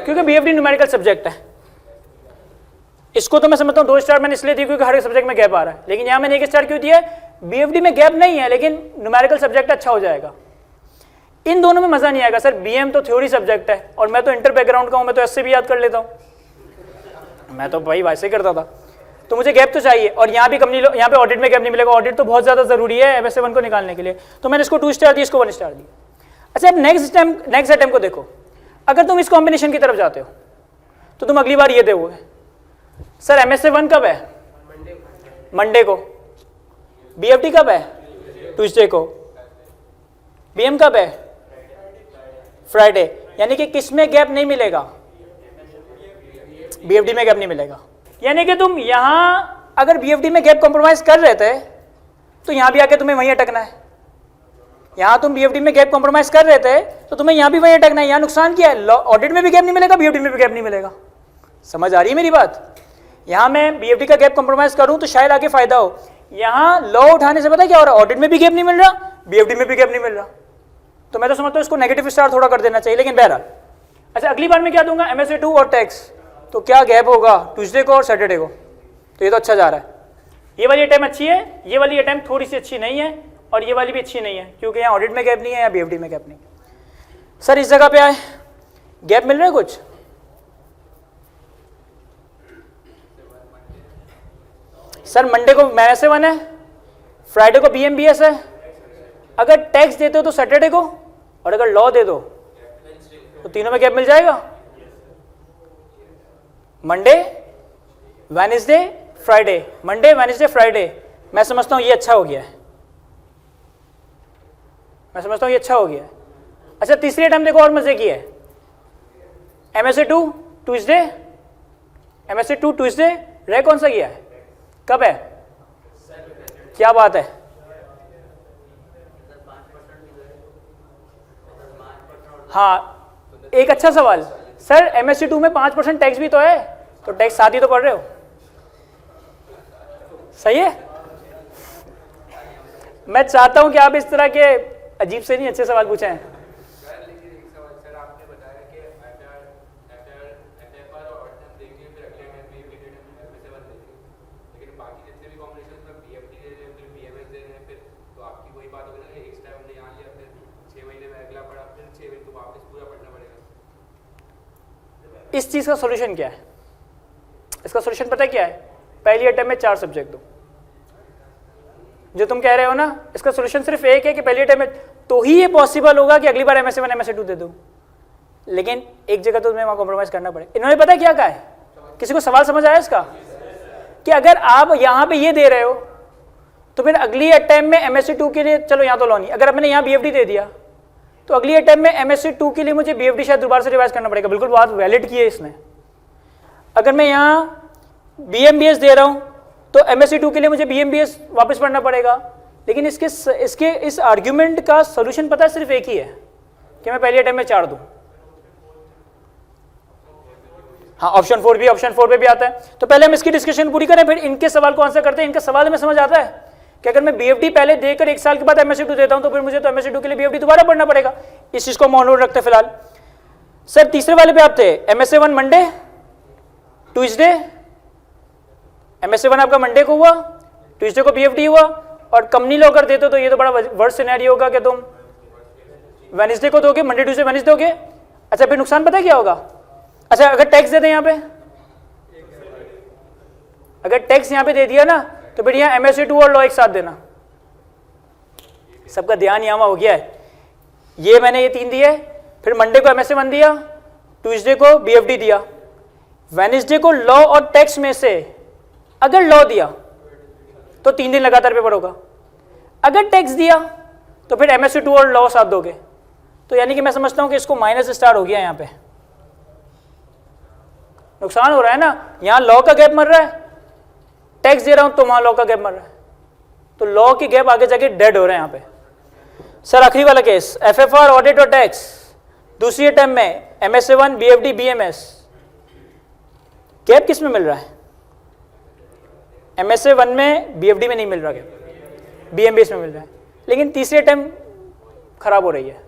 क्योंकि बीएफडी न्यूमेरिकल सब्जेक्ट है। इसको तो मैं समझता हूं 2 स्टार मैंने इसलिए दी क्योंकि हर एक सब्जेक्ट में गैप आ रहा है, लेकिन यहां मैंने 1 स्टार क्यों दिया है? बीएफडी में गैप नहीं है लेकिन न्यूमेरिकल सब्जेक्ट अच्छा हो जाएगा। इन दोनों में मजा नहीं आएगा सर, बीएम तो थ्योरी सब्जेक्ट है और मैं तो इंटर बैकग्राउंड का हूं, मैं तो ऐसे भी याद कर लेता हूं, मैं तो भाई वैसे ही करता था। तो मुझे गैप तो चाहिए, और यहाँ भी कंपनी यहाँ पे ऑडिट में गैप नहीं मिलेगा, ऑडिट तो बहुत ज्यादा जरूरी है MS1 को निकालने के लिए। तो मैंने इसको 2 स्टार दी, इसको 1 स्टार दी। अच्छा अब नेक्स्ट अटेम्प्ट को देखो, अगर तुम इस कॉम्बिनेशन की तरफ जाते हो तो तुम अगली बार ये दोगे, सर MS1 कब है? मंडे को। बीएफडी कब है? ट्यूसडे को। बीएम कब है? फ्राइडे। यानी कि किस में गैप नहीं मिलेगा? बीएफडी में गैप नहीं मिलेगा। यानी कि तुम यहां अगर बीएफडी में गैप कॉम्प्रोमाइज कर रहे थे तो यहां भी आके तुम्हें वहीं अटकना है। यहां तुम बीएफडी में गैप कॉम्प्रोमाइज कर रहे थे तो तुम्हें यहां भी वहीं अटकना है। यहां नुकसान क्या है? ऑडिट में भी गैप नहीं मिलेगा, बीएफडी में भी गैप नहीं मिलेगा। समझ आ रही है मेरी बात? यहां मैं बीएफडी का गैप कॉम्प्रोमाइज करूं तो शायद आगे फायदा हो। यहां लॉ उठाने से पता है क्या हो रहा है? ऑडिट में भी गैप नहीं मिल रहा, बीएफडी में भी गैप नहीं मिल रहा। तो मैं तो समझता हूं इसको नेगेटिव स्टार थोड़ा कर देना चाहिए, लेकिन बहरहाल। अच्छा अगली बार मैं क्या दूंगा? MSA2 और टैक्स, तो क्या गैप होगा ट्यूसडे को और सैटरडे को? तो ये तो अच्छा जा रहा है। ये वाली अटैम्प्ट अच्छी है, ये वाली अटैम्प्ट थोड़ी सी अच्छी नहीं है, और ये वाली भी अच्छी नहीं है क्योंकि यहाँ ऑडिट में गैप नहीं है या बीएफडी में गैप नहीं। सर इस जगह पे आए, गैप मिल रहा है कुछ? सर मंडे को MS1 है, फ्राइडे को BMBS है। अगर टैक्स देते हो तो सैटरडे को, और अगर लॉ दे दो तो तीनों में गैप मिल जाएगा। Monday, Wednesday, Friday, Monday, Wednesday, Friday. मैं समझता हूं ये अच्छा हो गया है, मैं समझता हूं ये अच्छा हो गया है। अच्छा तीसरी अटैम्प्ट देखो और मजे की है। MSA2 ट्यूसडे, MSA2 ट्यूसडे, रह कौन सा गया है? कब है? क्या बात है? हाँ एक अच्छा सवाल सर, MSA2 में 5% टैक्स भी तो है, तो टैक्स साथ ही तो पढ़ रहे हो, सही है। मैं चाहता हूं कि आप इस तरह के अजीब से नहीं अच्छे सवाल पूछे हैं। इस चीज का सॉल्यूशन क्या है? इसका सॉल्यूशन पता है क्या है? पहली अटेम्प्ट में 4 सब्जेक्ट दो। जो तुम कह रहे हो ना, इसका सॉल्यूशन सिर्फ एक है कि पहली अटेम्प्ट में तो ही ये पॉसिबल होगा कि अगली बार MSA1 MSA2 दे दूं, लेकिन एक जगह तो तुम्हें वहां कॉम्प्रोमाइज करना पड़ेगा। इन्होंने पता है क्या कहा है? किसी को सवाल समझ आया इसका? कि अगर आप यहां पे ये दे रहे हो तो फिर अगली अटेम्प्ट में MSA2 के लिए, चलो यहां तो लॉ नहीं, अगर मैंने यहां BFD दे दिया तो अगली अटेम्प्ट में MSA2 के लिए मुझे BFD शायद दोबारा से रिवाइज करना पड़ेगा। बिल्कुल बात वैलिड की है इसने। अगर मैं यहाँ BMBS दे रहा हूँ तो MSA2 के लिए मुझे BMBS वापस पढ़ना पड़ेगा। लेकिन इसके इस आर्ग्यूमेंट का सोल्यूशन पता है सिर्फ एक ही है कि मैं पहली अटेम्प्ट में 4 दूं। हाँ ऑप्शन 4 पे भी आता है। तो पहले हम इसकी डिस्कशन पूरी करें, फिर इनके सवाल को आंसर करते हैं। इनका सवाल में समझ आता है कि अगर मैं BFD पहले देकर 1 साल के बाद MSA2 देता हूं तो फिर मुझे तो MSA2 के लिए BFD दोबारा पढ़ना पड़ेगा। इस चीज को हम ऑन नोट रखते हैं फिलहाल। सर तीसरे वाले पे आप थे, MSA1 मंडे, ट्यूसडे। MSA1 आपका मंडे को हुआ, ट्यूसडे को BFD हुआ, और कंपनी लॉ कर देते तो ये तो बड़ा वर्स्ट सिनेरियो होगा कि तुम वेडनेसडे को दोगे, मंडे ट्यूसडे वेडनेसडे दोगे। अच्छा फिर नुकसान पता है क्या होगा? अच्छा अगर टैक्स दे दें यहाँ पे, अगर टैक्स यहाँ पे दे दिया ना तो फिर यहाँ MSA2 और लॉ एक साथ देना। सबका ध्यान यहाँ हो गया है। ये मैंने ये 3 दिए, फिर मंडे को MSA1 दिया, ट्यूसडे को BFD दिया, वेडनेसडे को लॉ और टैक्स में से अगर लॉ दिया तो 3 दिन लगातार पेपर होगा। अगर टैक्स दिया तो फिर MSA2 और लॉ साथ दोगे। तो यानी कि मैं समझता हूं कि इसको माइनस स्टार हो गया यहाँ पे, नुकसान हो रहा है ना, यहां लॉ का गैप मर रहा है, टैक्स दे रहा हूं तो वहां लॉ का गैप मर रहा है, तो लॉ की गैप आगे जाके डेड हो रहे हैं यहां पे। सर आखिरी वाला केस, एफएफआर ऑडिट और टैक्स, दूसरी अटेम्प्ट में MSA1 BFD BMS, गैप किस में मिल रहा है? MSA1 में BFD में नहीं मिल रहा गैप, BMBS में मिल रहा है, लेकिन तीसरी अटेम्प्ट खराब हो रही है,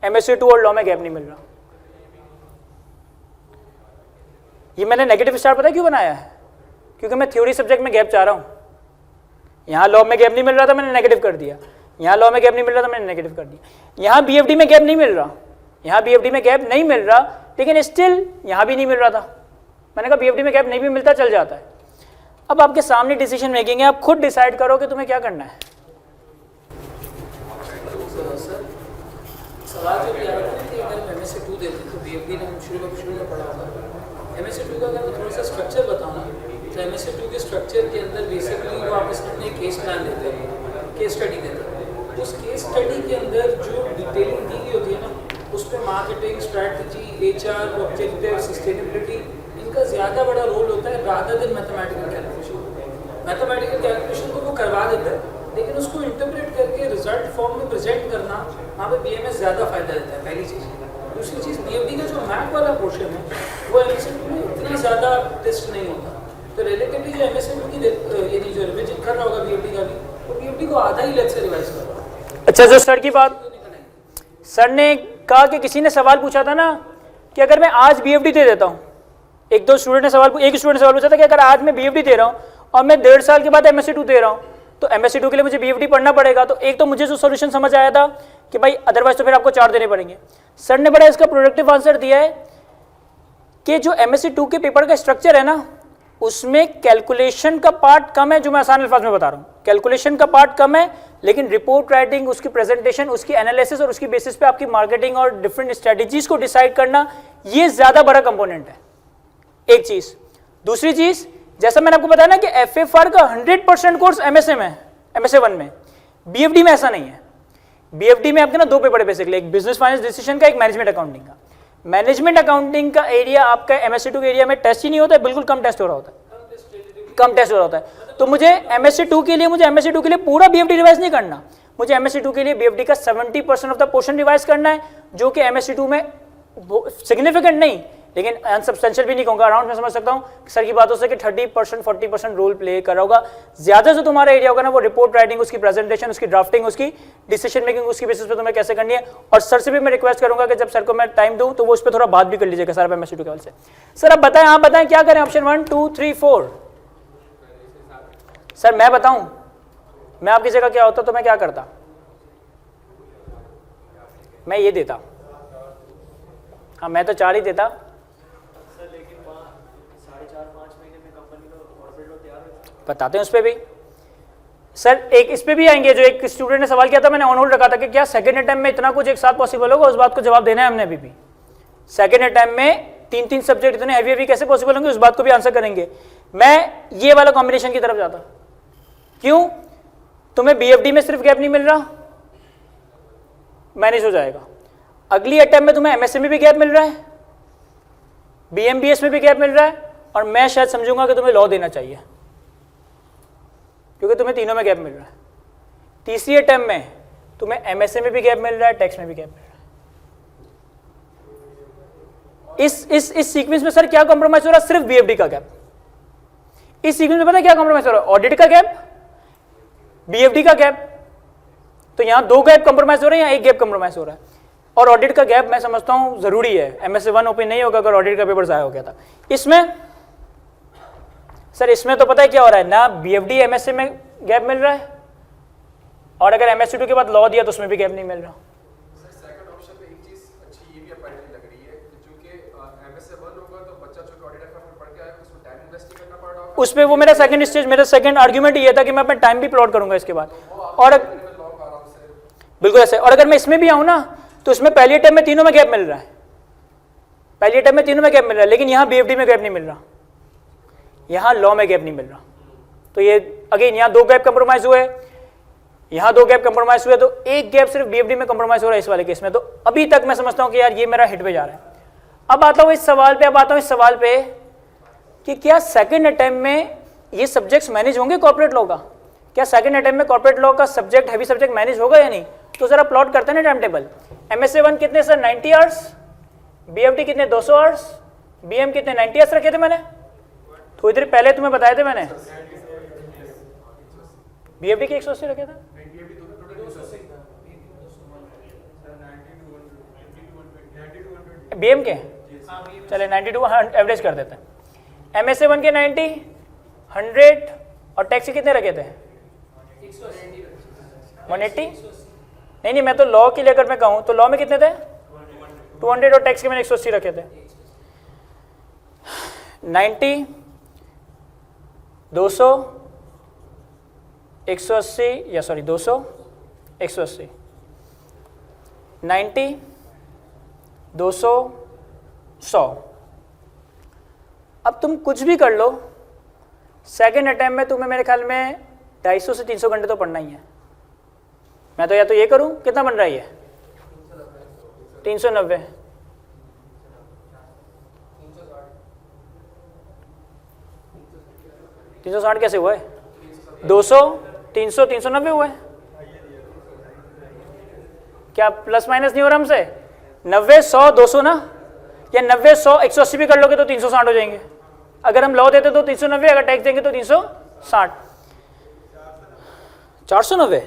MSA2 और लॉ में गैप नहीं मिल रहा। ये मैंने नेगेटिव स्टार पता है क्यों बनाया है? क्योंकि मैं थ्योरी सब्जेक्ट में गैप चाह रहा हूं। यहां लॉ में गैप नहीं मिल रहा था, मैंने नेगेटिव कर दिया, यहां लॉ में गैप नहीं मिल रहा था, मैंने नेगेटिव कर दिया, यहां BFD में गैप नहीं मिल रहा, यहां BFD में गैप नहीं मिल रहा, लेकिन स्टिल यहां भी नहीं मिल रहा था, मैंने कहा BFD में गैप नहीं भी मिलता चल जाता है। अब आपके सामने डिसीजन मेकिंग है, आप खुद डिसाइड करो कि तुम्हें क्या करना है। सर सवाल जो किया था कि अगर MSA2 देते तो BFD ने शुरू में पढ़ा होगा, MSA2 का अगर मैं थोड़ा सा स्ट्रक्चर बताऊँ ना, तो MSA2 के स्ट्रक्चर के अंदर बेसिकली वो आपस में केस प्लान देते हैं, केस स्टडी देते हैं, उस केस स्टडी के अंदर जो डिटेलिंग दी गई होती है ना, उस पर marketing, strategy, HR, objective, sustainability, इनका ज़्यादा बड़ा रोल होता है rather than mathematical calculation. Mathematical calculation को वो करवा देता है, लेकिन उसको इंटरप्रेट करके रिजल्ट फॉर्म में प्रेजेंट करना, वहाँ पे BMS ज़्यादा फायदा देता है, पहली चीज़। दूसरी चीज़, BFD का जो मैप वाला पोर्शन है वो MSA2 में इतना ज़्यादा टेस्ट नहीं होता, तो रिलेटिवली जो MSA2 की यानी जो रिविजन कर रहा होगा BFD का भी, वो BFD को आधा ही लेक्चर रिवाइज कर रहा है। अच्छा, जो सर की बात, सर ने कहा कि किसी ने सवाल पूछा था ना कि अगर मैं आज BFD दे देता हूँ, एक स्टूडेंट ने सवाल पूछा था कि अगर आज मैं BFD दे रहा हूँ और मैं 1.5 साल के बाद MSA2 दे रहा हूँ, तो MSA2 के लिए मुझे BFD पढ़ना पड़ेगा। तो एक तो मुझे जो सोल्यूशन समझ आया था कि भाई अदरवाइज तो फिर आपको 4 देने पड़ेंगे। सर ने बड़ा इसका प्रोडक्टिव आंसर दिया है कि जो MSA2 के पेपर का स्ट्रक्चर है ना, उसमें कैलकुलेशन का पार्ट कम है, जो मैं आसान अल्फाज में बता रहा हूँ, कैलकुलेशन का पार्ट कम है, लेकिन रिपोर्ट राइटिंग, उसकी प्रेजेंटेशन, उसकी एनालिसिस और उसकी बेसिस पे आपकी मार्केटिंग और डिफरेंट स्ट्रेटजीज को डिसाइड करना, ये ज्यादा बड़ा कंपोनेंट है, एक चीज। दूसरी चीज, जैसा मैंने आपको बताया ना कि FFR का 100% कोर्स MSA1 में, BFD में ऐसा नहीं है। BFD में आपके ना 2 पेपर है बेसिकली, एक बिजनेस फाइनेंस डिसीजन का, एक मैनेजमेंट अकाउंटिंग का। मैनेजमेंट अकाउंटिंग का एरिया आपका MSA2 के एरिया में टेस्ट ही नहीं होता है, बिल्कुल कम टेस्ट हो रहा होता है, कम टेस्ट हो रहा होता है। तो मुझे MSA2 के लिए पूरा BFD रिवाइज नहीं करना, मुझे MSA2 के लिए BFD का 70% ऑफ द पोर्शन रिवाइज करना है, जो कि MSA2 में सिग्निफिकेंट नहीं, लेकिन अनसब्सटेंशियल भी नहीं कहूँगा, अराउंड मैं समझ सकता हूँ सर की बातों से कि 30% 40% रोल प्ले कर रहा होगा। ज्यादा जो तुम्हारा एरिया होगा ना, वो रिपोर्ट राइटिंग, उसकी प्रेजेंटेशन, उसकी ड्राफ्टिंग, उसकी डिसीजन मेकिंग, उसकी बेसिस पे तुम्हें कैसे करनी है। और सर से भी मैं रिक्वेस्ट करूंगा कि जब सर को मैं टाइम दूं तो वो उस पर थोड़ा बात भी कर लीजिएगा सर MSA2 के लेवल से। सर आप बताएं क्या करें, ऑप्शन 1 2 3 4। सर मैं बताऊं, मैं आपकी जगह क्या होता तो मैं क्या करता, मैं ये देता, हाँ मैं तो 4 ही देता। बताते हैं उस पर भी सर, एक इस पे भी आएंगे। जो एक स्टूडेंट ने सवाल किया था, मैंने ऑन होल्ड रखा था कि क्या सेकंड अटेम्प्ट में इतना कुछ एक साथ पॉसिबल होगा, उस बात को जवाब देना है हमने अभी भी। सेकंड अटेम्प्ट में 3 सब्जेक्ट इतने हैवी कैसे पॉसिबल होंगे, उस बात को भी आंसर करेंगे। मैं ये वाला कॉम्बिनेशन की तरफ जाता। क्यों? तुम्हें BFD में सिर्फ गैप नहीं मिल रहा, मैनेज हो जाएगा। अगली अटेम्प्ट में तुम्हें MSA में भी गैप मिल रहा है, BMBS में भी गैप मिल रहा है, और मैं शायद समझूंगा कि तुम्हें लॉ देना चाहिए क्योंकि तुम्हें तीनों में गैप मिल रहा है। तीसरी अटेम्प्ट में तुम्हें MSA में भी गैप मिल रहा है, टैक्स में भी गैप मिल रहा है। इस सीक्वेंस में सर क्या कॉम्प्रोमाइज हो रहा है? सिर्फ BFD का गैप। इस सीक्वेंस में पता है क्या कॉम्प्रोमाइज हो रहा है? ऑडिट का गैप, BFD का गैप। तो यहां 2 गैप कॉम्प्रोमाइज हो रहे हैं, यहां 1 गैप कॉम्प्रोमाइज हो रहा है। और ऑडिट का गैप मैं समझता हूं जरूरी है, MSA1 ओपन नहीं होगा अगर ऑडिट का पेपर जाया हो गया था। इसमें सर, इसमें तो पता है क्या हो रहा है ना, BFD MSA में गैप मिल रहा है, और अगर MSA2 के बाद लॉ दिया तो उसमें भी गैप नहीं मिल रहा। सर सेकंड ऑप्शन में एक चीज अच्छी ये भी अपेरेंटली लग रही है कि चूंकि MSA1 होगा तो बच्चा जो ऑडिट एफएम पढ़ के आएगा उसमें टाइम इन्वेस्ट करना पड़ रहा होगा। उस पे वो मेरा सेकंड स्टेज, मेरा सेकंड आर्गुमेंट ये था कि मैं अपना टाइम भी प्लॉट करूंगा इसके बाद। और बिल्कुल ऐसे। और अगर मैं इसमें भी आऊं ना, तो इसमें पहली अटेम्प्ट में तीनों में गैप मिल रहा है, पहली अटेम्प्ट में तीनों में गैप मिल रहा है, लेकिन यहां BFD में गैप नहीं मिल रहा, यहां लॉ में गैप नहीं मिल रहा। तो ये अगेन यहां 2 गैप कंप्रोमाइज हुए। यहाँ 2 गैप कंप्रोमाइज हुए, तो एक गैप सिर्फ बीएफडी में कंप्रोमाइज हो रहा है इस वाले केस में। तो अभी तक मैं समझता हूँ कि यार ये मेरा हिट पे जा रहा है। अब आता हूँ इस सवाल पे कि क्या सेकंड अटेम्प्ट में ये सब्जेक्ट्स मैनेज होंगे कॉर्पोरेट लॉ का? क्या सेकंड अटेम्प्ट में कॉर्पोरेट लॉ का सब्जेक्ट, हैवी सब्जेक्ट मैनेज होगा या नहीं? तो जरा प्लॉट करते हैं ना टाइम टेबल। MSA 1 कितने सर? 90 आवर्स। BFD कितने? 200 आवर्स। BM कितने? 90 आवर्स रखे थे मैंने, थोड़ी देर पहले तुम्हें बताए थे मैंने। BFD के 180 रखे थे, BM के चले 90 टू एवरेज कर देते हैं। MSA 1 के 90, 100 और टैक्स के कितने रखे थे? 180। नहीं, मैं तो लॉ की लेकर मैं कहूँ तो लॉ में कितने थे? 200 और टैक्स के मैंने 180 रखे थे। 90, 200, 180 या सॉरी 200, 180, 90, 200, 100। अब तुम कुछ भी कर लो, सेकेंड अटेम्प्ट में तुम्हें मेरे ख्याल में 250 से 300 घंटे तो पढ़ना ही है। मैं तो या तो ये करूं, कितना बन रहा है ये? 390, 360 कैसे हुआ है? 200, 300, 390 हुआ है। क्या प्लस माइनस नहीं हो रहा हमसे? 90, 100, 200 ना, या 90, 100, 180 भी कर लोगे तो 360 हो जाएंगे। अगर हम लॉ देते तो 390, अगर टैक्स देंगे तो 360, 490।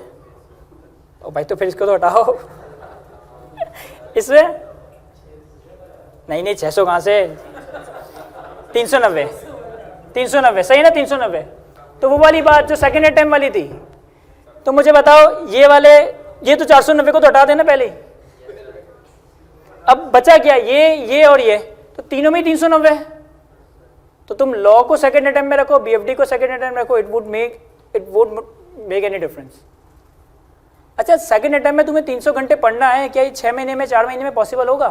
ओ भाई तो फिर इसको तो हटाओ। इसमें नहीं 600 कहाँ से? 390, 390 सही ना? 390 तो वो वाली बात जो सेकेंड अटेम्प्ट वाली थी। तो मुझे बताओ ये वाले, ये तो 490 को तो हटा देना पहले ही। अब बचा क्या? ये और ये, तो तीनों में 390। तो तुम लॉ को सेकेंड अटेम्प्ट में रखो, BFD को सेकेंड अटेम्प्ट में रखो, it would make any difference. अच्छा, सेकेंड अटेम्प्ट में तुम्हें 300 घंटे पढ़ना है, क्या ये 6 महीने में, 4 महीने में पॉसिबल होगा?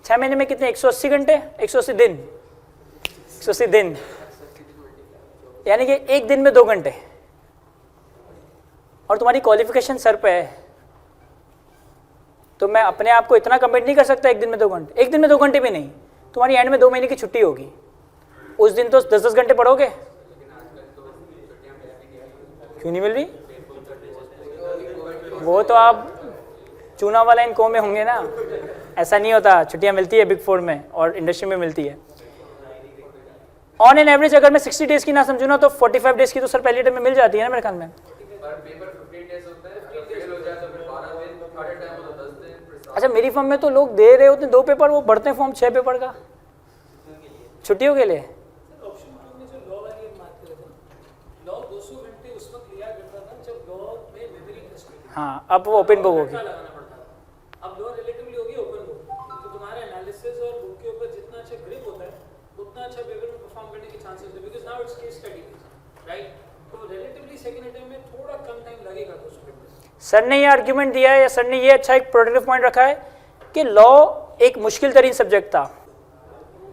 6 महीने में कितने? 180 घंटे, 180 दिन, 180 दिन, यानी कि एक दिन में 2 घंटे। और तुम्हारी क्वालिफिकेशन सर पे है, तो मैं अपने आप को इतना कमिट नहीं कर सकता एक दिन में 2 घंटे। एक दिन में 2 घंटे भी नहीं, तुम्हारी एंड में 2 महीने की छुट्टी होगी, उस दिन तो 10-10 घंटे पढ़ोगे। क्यों नहीं मिल रही? वो तो आप चूना वाला इनको में होंगे ना, ऐसा नहीं होता। छुट्टियां मिलती है बिग 4 में और इंडस्ट्री में मिलती है। ऑन एन एवरेज अगर मैं 60 डेज की ना समझू ना, तो 45 डेज की तो सर पहले टाइम में मिल जाती है ना मेरे ख्याल में। अच्छा, मेरी फॉर्म में तो लोग दे रहे होते हैं 2 पेपर, वो बढ़ते हैं फॉर्म 6 पेपर का छुट्टियों के लिए। हाँ, अब वो ओपन बुक होगी। अब लॉ रिलेटिवली होगी ओपन बुक, तो तुम्हारे एनालिसिस और बुक के ऊपर जितना अच्छा ग्रिप होता है उतना अच्छा पेपर में परफॉर्म करने के चांसेस होते हैं, because now it's case study, right? तो रिलेटिवली सेकंड अटेम्प्ट में थोड़ा कम टाइम लगेगा दोस्तों। सर ने ये आर्ग्यूमेंट दिया है, या सर ने ये अच्छा एक प्रोडक्टिव पॉइंट रखा है कि लॉ एक मुश्किल तरीन सब्जेक्ट था,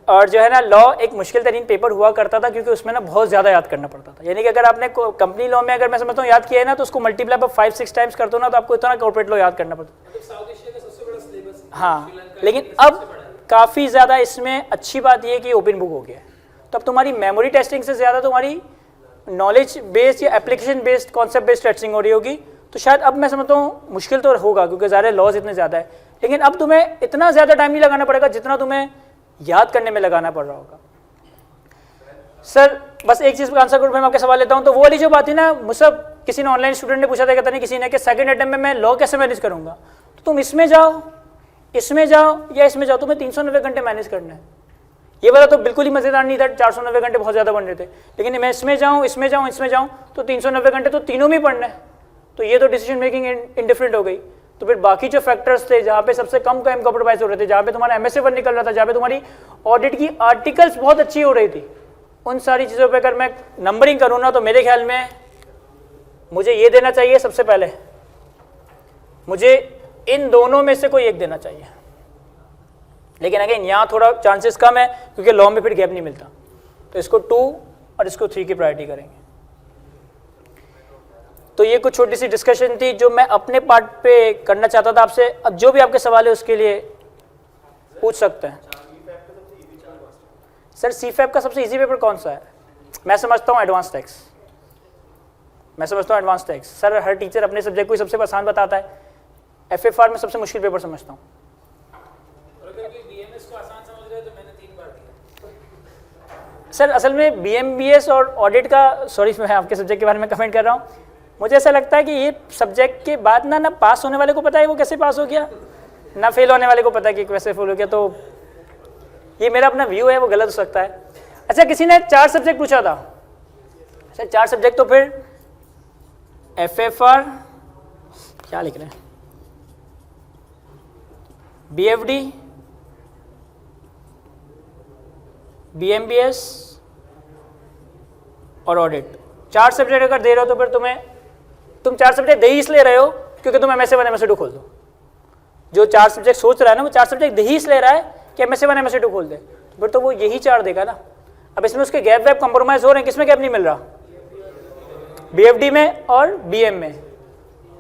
और जो है ना लॉ एक मुश्किल तरीन पेपर हुआ करता था, क्योंकि उसमें ना बहुत ज़्यादा याद करना पड़ता था। यानी कि अगर आपने कंपनी लॉ में, अगर मैं समझता हूँ याद किया है ना, तो उसको मल्टीप्लाई पर 5-6 टाइम्स कर दो ना, तो आपको इतना कॉर्पोरेट लॉ याद करना पड़ता है। साउथ एशिया का सबसे बड़ा सिलेबस है। हाँ, लेकिन अब काफ़ी ज़्यादा इसमें अच्छी बात यह है कि ओपन बुक हो गया है, तो अब तुम्हारी मेमोरी टेस्टिंग से ज़्यादा तुम्हारी नॉलेज बेस्ड या application based, concept based testing हो रही होगी। तो शायद अब मैं समझता हूँ मुश्किल तो होगा, क्योंकि ज़्यादा लॉज इतने ज़्यादा है, लेकिन अब तुम्हें इतना ज़्यादा टाइम नहीं लगाना पड़ेगा जितना तुम्हें याद करने में लगाना पड़ रहा होगा। सर बस एक चीज़ का आंसर करूँ, मैं आपके सवाल लेता हूँ। तो वो वाली जो बात थी ना, मुझसे किसी ने ऑनलाइन स्टूडेंट ने पूछा था, कहता नहीं किसी ने, कि सेकंड अटेम्प्ट में मैं लॉ कैसे मैनेज करूँगा? तो तुम इसमें जाओ, इसमें जाओ या इसमें जाओ, तुम्हें 390 घंटे मैनेज करना है। ये वाला तो बिल्कुल ही मज़ेदार नहीं था, 490 घंटे बहुत ज़्यादा बन रहे थे, लेकिन मैं इसमें जाऊँ, इसमें जाऊँ, इसमें जाऊँ, तो 390 घंटे तो तीनों में पढ़ना है। तो ये तो डिसीजन मेकिंग इंडिफरेंट हो गई। तो फिर बाकी जो फैक्टर्स थे, जहाँ पे सबसे कम कॉम्प्रोमाइज हो रहे थे, जहाँ पे तुम्हारा MSA 1 निकल रहा था, जहाँ पे तुम्हारी ऑडिट की आर्टिकल्स बहुत अच्छी हो रही थी, उन सारी चीज़ों पे अगर मैं नंबरिंग करूँ ना, तो मेरे ख्याल में मुझे ये देना चाहिए सबसे पहले, मुझे इन दोनों में से कोई एक देना चाहिए। लेकिन अगेन यहाँ थोड़ा चांसेस कम है, क्योंकि लॉ में फिर गैप नहीं मिलता। तो इसको 2 और इसको 3 की प्रायोरिटी करेंगे। तो ये कुछ छोटी सी डिस्कशन थी जो मैं अपने पार्ट पे करना चाहता था आपसे। अब जो भी आपके सवाल है उसके लिए पूछ सकते हैं। सर CFAP का सबसे इजी पेपर कौन सा है? मैं समझता हूँ एडवांस टैक्स, मैं समझता हूँ एडवांस टैक्स। सर हर टीचर अपने सब्जेक्ट को ही सबसे आसान बताता है, FFR में सबसे मुश्किल पेपर समझता हूँ। सर असल में BMBS और ऑडिट का, सॉरी मैं आपके सब्जेक्ट के बारे में कमेंट कर रहा हूँ, मुझे ऐसा लगता है कि ये सब्जेक्ट के बाद ना पास होने वाले को पता है वो कैसे पास हो गया, ना फेल होने वाले को पता है कि कैसे फेल हो गया। तो ये मेरा अपना व्यू है, वो गलत हो सकता है। अच्छा किसी ने 4 सब्जेक्ट पूछा था सर, 4 सब्जेक्ट तो फिर FFR क्या लिख रहे हैं, BFD, BMBS और ऑडिट, 4 सब्जेक्ट अगर दे रहे हो तो फिर तुम 4 सब्जेक्ट दे ही इसलिए रहे हो क्योंकि तुम MSc 1 MSc 2 खोल दो। जो 4 सब्जेक्ट सोच रहा है ना वो 4 सब्जेक्ट दे ही इसलिए रहा है कि MSc 1 MSc 2 खोल दे, तो फिर तो वो यही 4 देगा ना। अब इसमें उसके गैप वैप कंप्रोमाइज हो रहे हैं, किसमें गैप नहीं मिल रहा? BFD में और BM में।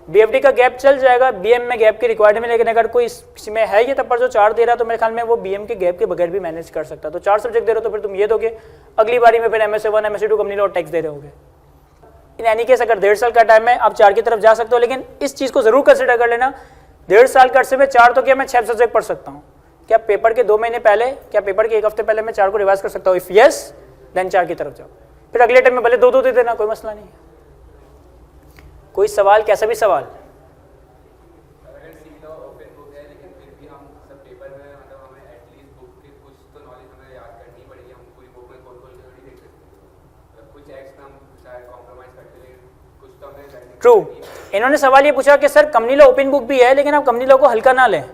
BFD का गैप चल जाएगा, BM में गैप की रिक्वायर्ड में, लेकिन अगर कोई किसी में है ये तब पर जो 4 दे रहा है तो मेरे ख्याल में वो BM के गैप के बगैर भी मैनेज कर सकता है। तो 4 सब्जेक्ट दे रहे हो तो फिर तुम ये दोगे, अगली बारी में फिर MSc 1 MSc 2 कंपनी लॉ और टैक्स दे रहे होगे। इन एनी केस अगर 1.5 साल का टाइम है आप 4 की तरफ जा सकते हो, लेकिन इस चीज़ को जरूर कंसिडर कर लेना, 1.5 साल का अर्से में 4 तो क्या मैं 6 सब्जेक्ट पढ़ सकता हूँ? क्या पेपर के 2 महीने पहले, क्या पेपर के 1 हफ्ते पहले मैं 4 को रिवाइज कर सकता हूँ? इफ यस देन 4 की तरफ जाओ, फिर अगले टाइम में भले 2 दे देना, कोई मसला नहीं है। कोई सवाल, कैसा भी सवाल? ट्रू। इन्होंने सवाल ये पूछा कि sir company law open book भी है लेकिन आप कंपनी लॉ को हल्का ना लें,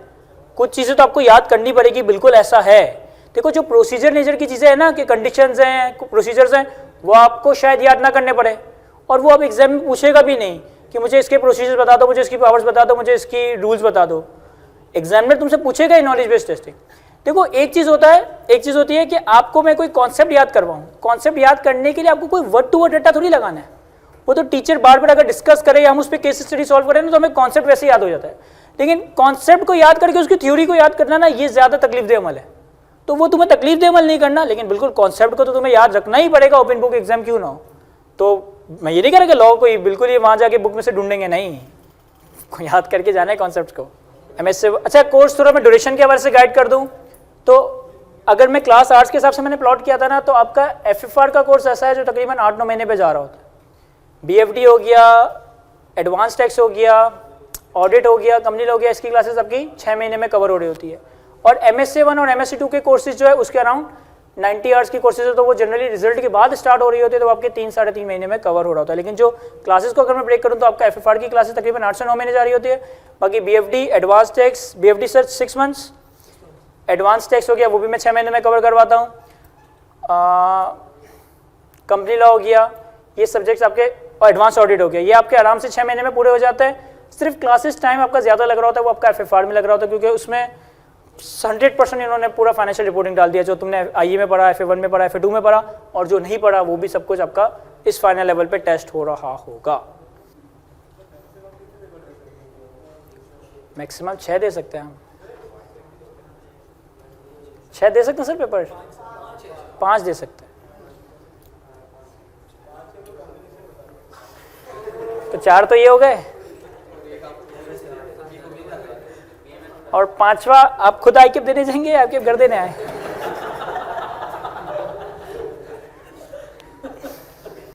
कुछ चीज़ें तो आपको याद करनी पड़ेगी। बिल्कुल ऐसा है। देखो जो प्रोसीजर नेचर की चीज़ें हैं ना, कि कंडीशंस हैं, प्रोसीजर्स हैं, वो आपको शायद याद ना करने पड़े, और वो अब एग्जाम में पूछेगा भी नहीं कि मुझे इसके प्रोसीजर बता दो, मुझे इसकी पावर्स बता दो, मुझे इसकी रूल्स बता दो। एग्जामिनर तुमसे पूछेगा ही नॉलेज बेस्ड टेस्टिंग। देखो एक चीज़ होती है कि आपको मैं कोई कॉन्सेप्ट याद करवाऊँ, कॉन्सेप्ट याद करने के लिए आपको कोई वर्ड टू वर्ड डाटा थोड़ी लगाना है। वो तो टीचर बार बार अगर डिस्कस करे या हम उस पर केस स्टडी सॉल्व करें ना तो हमें कॉन्सेप्ट वैसे याद हो जाता है, लेकिन कॉन्सेप्ट को याद करके उसकी थ्योरी को याद करना ना, ये ज़्यादा तकलीफ अमल है। तो वो तुम्हें तकलीफ अमल नहीं करना, लेकिन बिल्कुल कॉन्सेप्ट को तो तुम्हें याद रखना ही पड़ेगा, ओपन बुक एग्जाम क्यों ना हो। तो मैं ये नहीं कह रहा कि लॉ कोई बिल्कुल ही वहाँ जाके बुक में से ढूंढेंगे, नहीं, याद करके जाना है कॉन्सेप्ट को। MSc अच्छा कोर्स थोड़ा मैं ड्यूरेशन के हवाले से गाइड कर दूँ तो अगर मैं क्लास आर्ट्स के हिसाब से मैंने प्लॉट किया था ना, तो आपका FFR का कोर्स ऐसा है जो तकरीबन 8-9 महीने पे जा रहा होता है। BFD हो गया, एडवांस टैक्स हो गया, ऑडिट हो गया, कंपनी लॉ हो गया, इसकी क्लासेस आपकी 6 महीने में कवर हो रही होती है। और MSc 1 और MSc 2 के कोर्सेज जो है उसके अराउंड 90 आवर्स की कोर्सेज है, तो वो जनरली रिजल्ट के बाद स्टार्ट हो रही होती है, तो आपके 3-3.5 महीने में कवर हो रहा होता है। लेकिन जो क्लासेस को अगर मैं ब्रेक करूँ तो आपका FFR की क्लासेस तकरीबन 8 से 9 महीने जा रही होती है। बाकी BFD advance tax, BFD sir 6 months, advance tax हो गया वो भी मैं 6 महीने में कवर करवाता हूँ। कंपनी लॉ हो गया, ये सब्जेक्ट्स आपके, और एडवांस ऑडिट हो गया, ये आपके आराम से 6 महीने में पूरे हो जाते हैं। सिर्फ क्लासेस टाइम आपका ज़्यादा लग रहा होता है वो आपका FFR में लग रहा होता है, क्योंकि उसमें 100% इन्होंने पूरा फाइनेंशियल रिपोर्टिंग डाल दिया। जो तुमने IE में पढ़ा, FA1 में पढ़ा, FA2 में पढ़ा, और जो नहीं पढ़ा वो भी सब कुछ आपका इस फाइनल लेवल पे टेस्ट हो रहा होगा। मैक्सिमम 6 दे सकते हैं हम, 6 दे सकते हैं सर पेपर, 5 दे सकते हैं, तो 4 तो ये हो गए, और 5वां आप खुद IQ देने जाएंगे या IQ घर देने आए?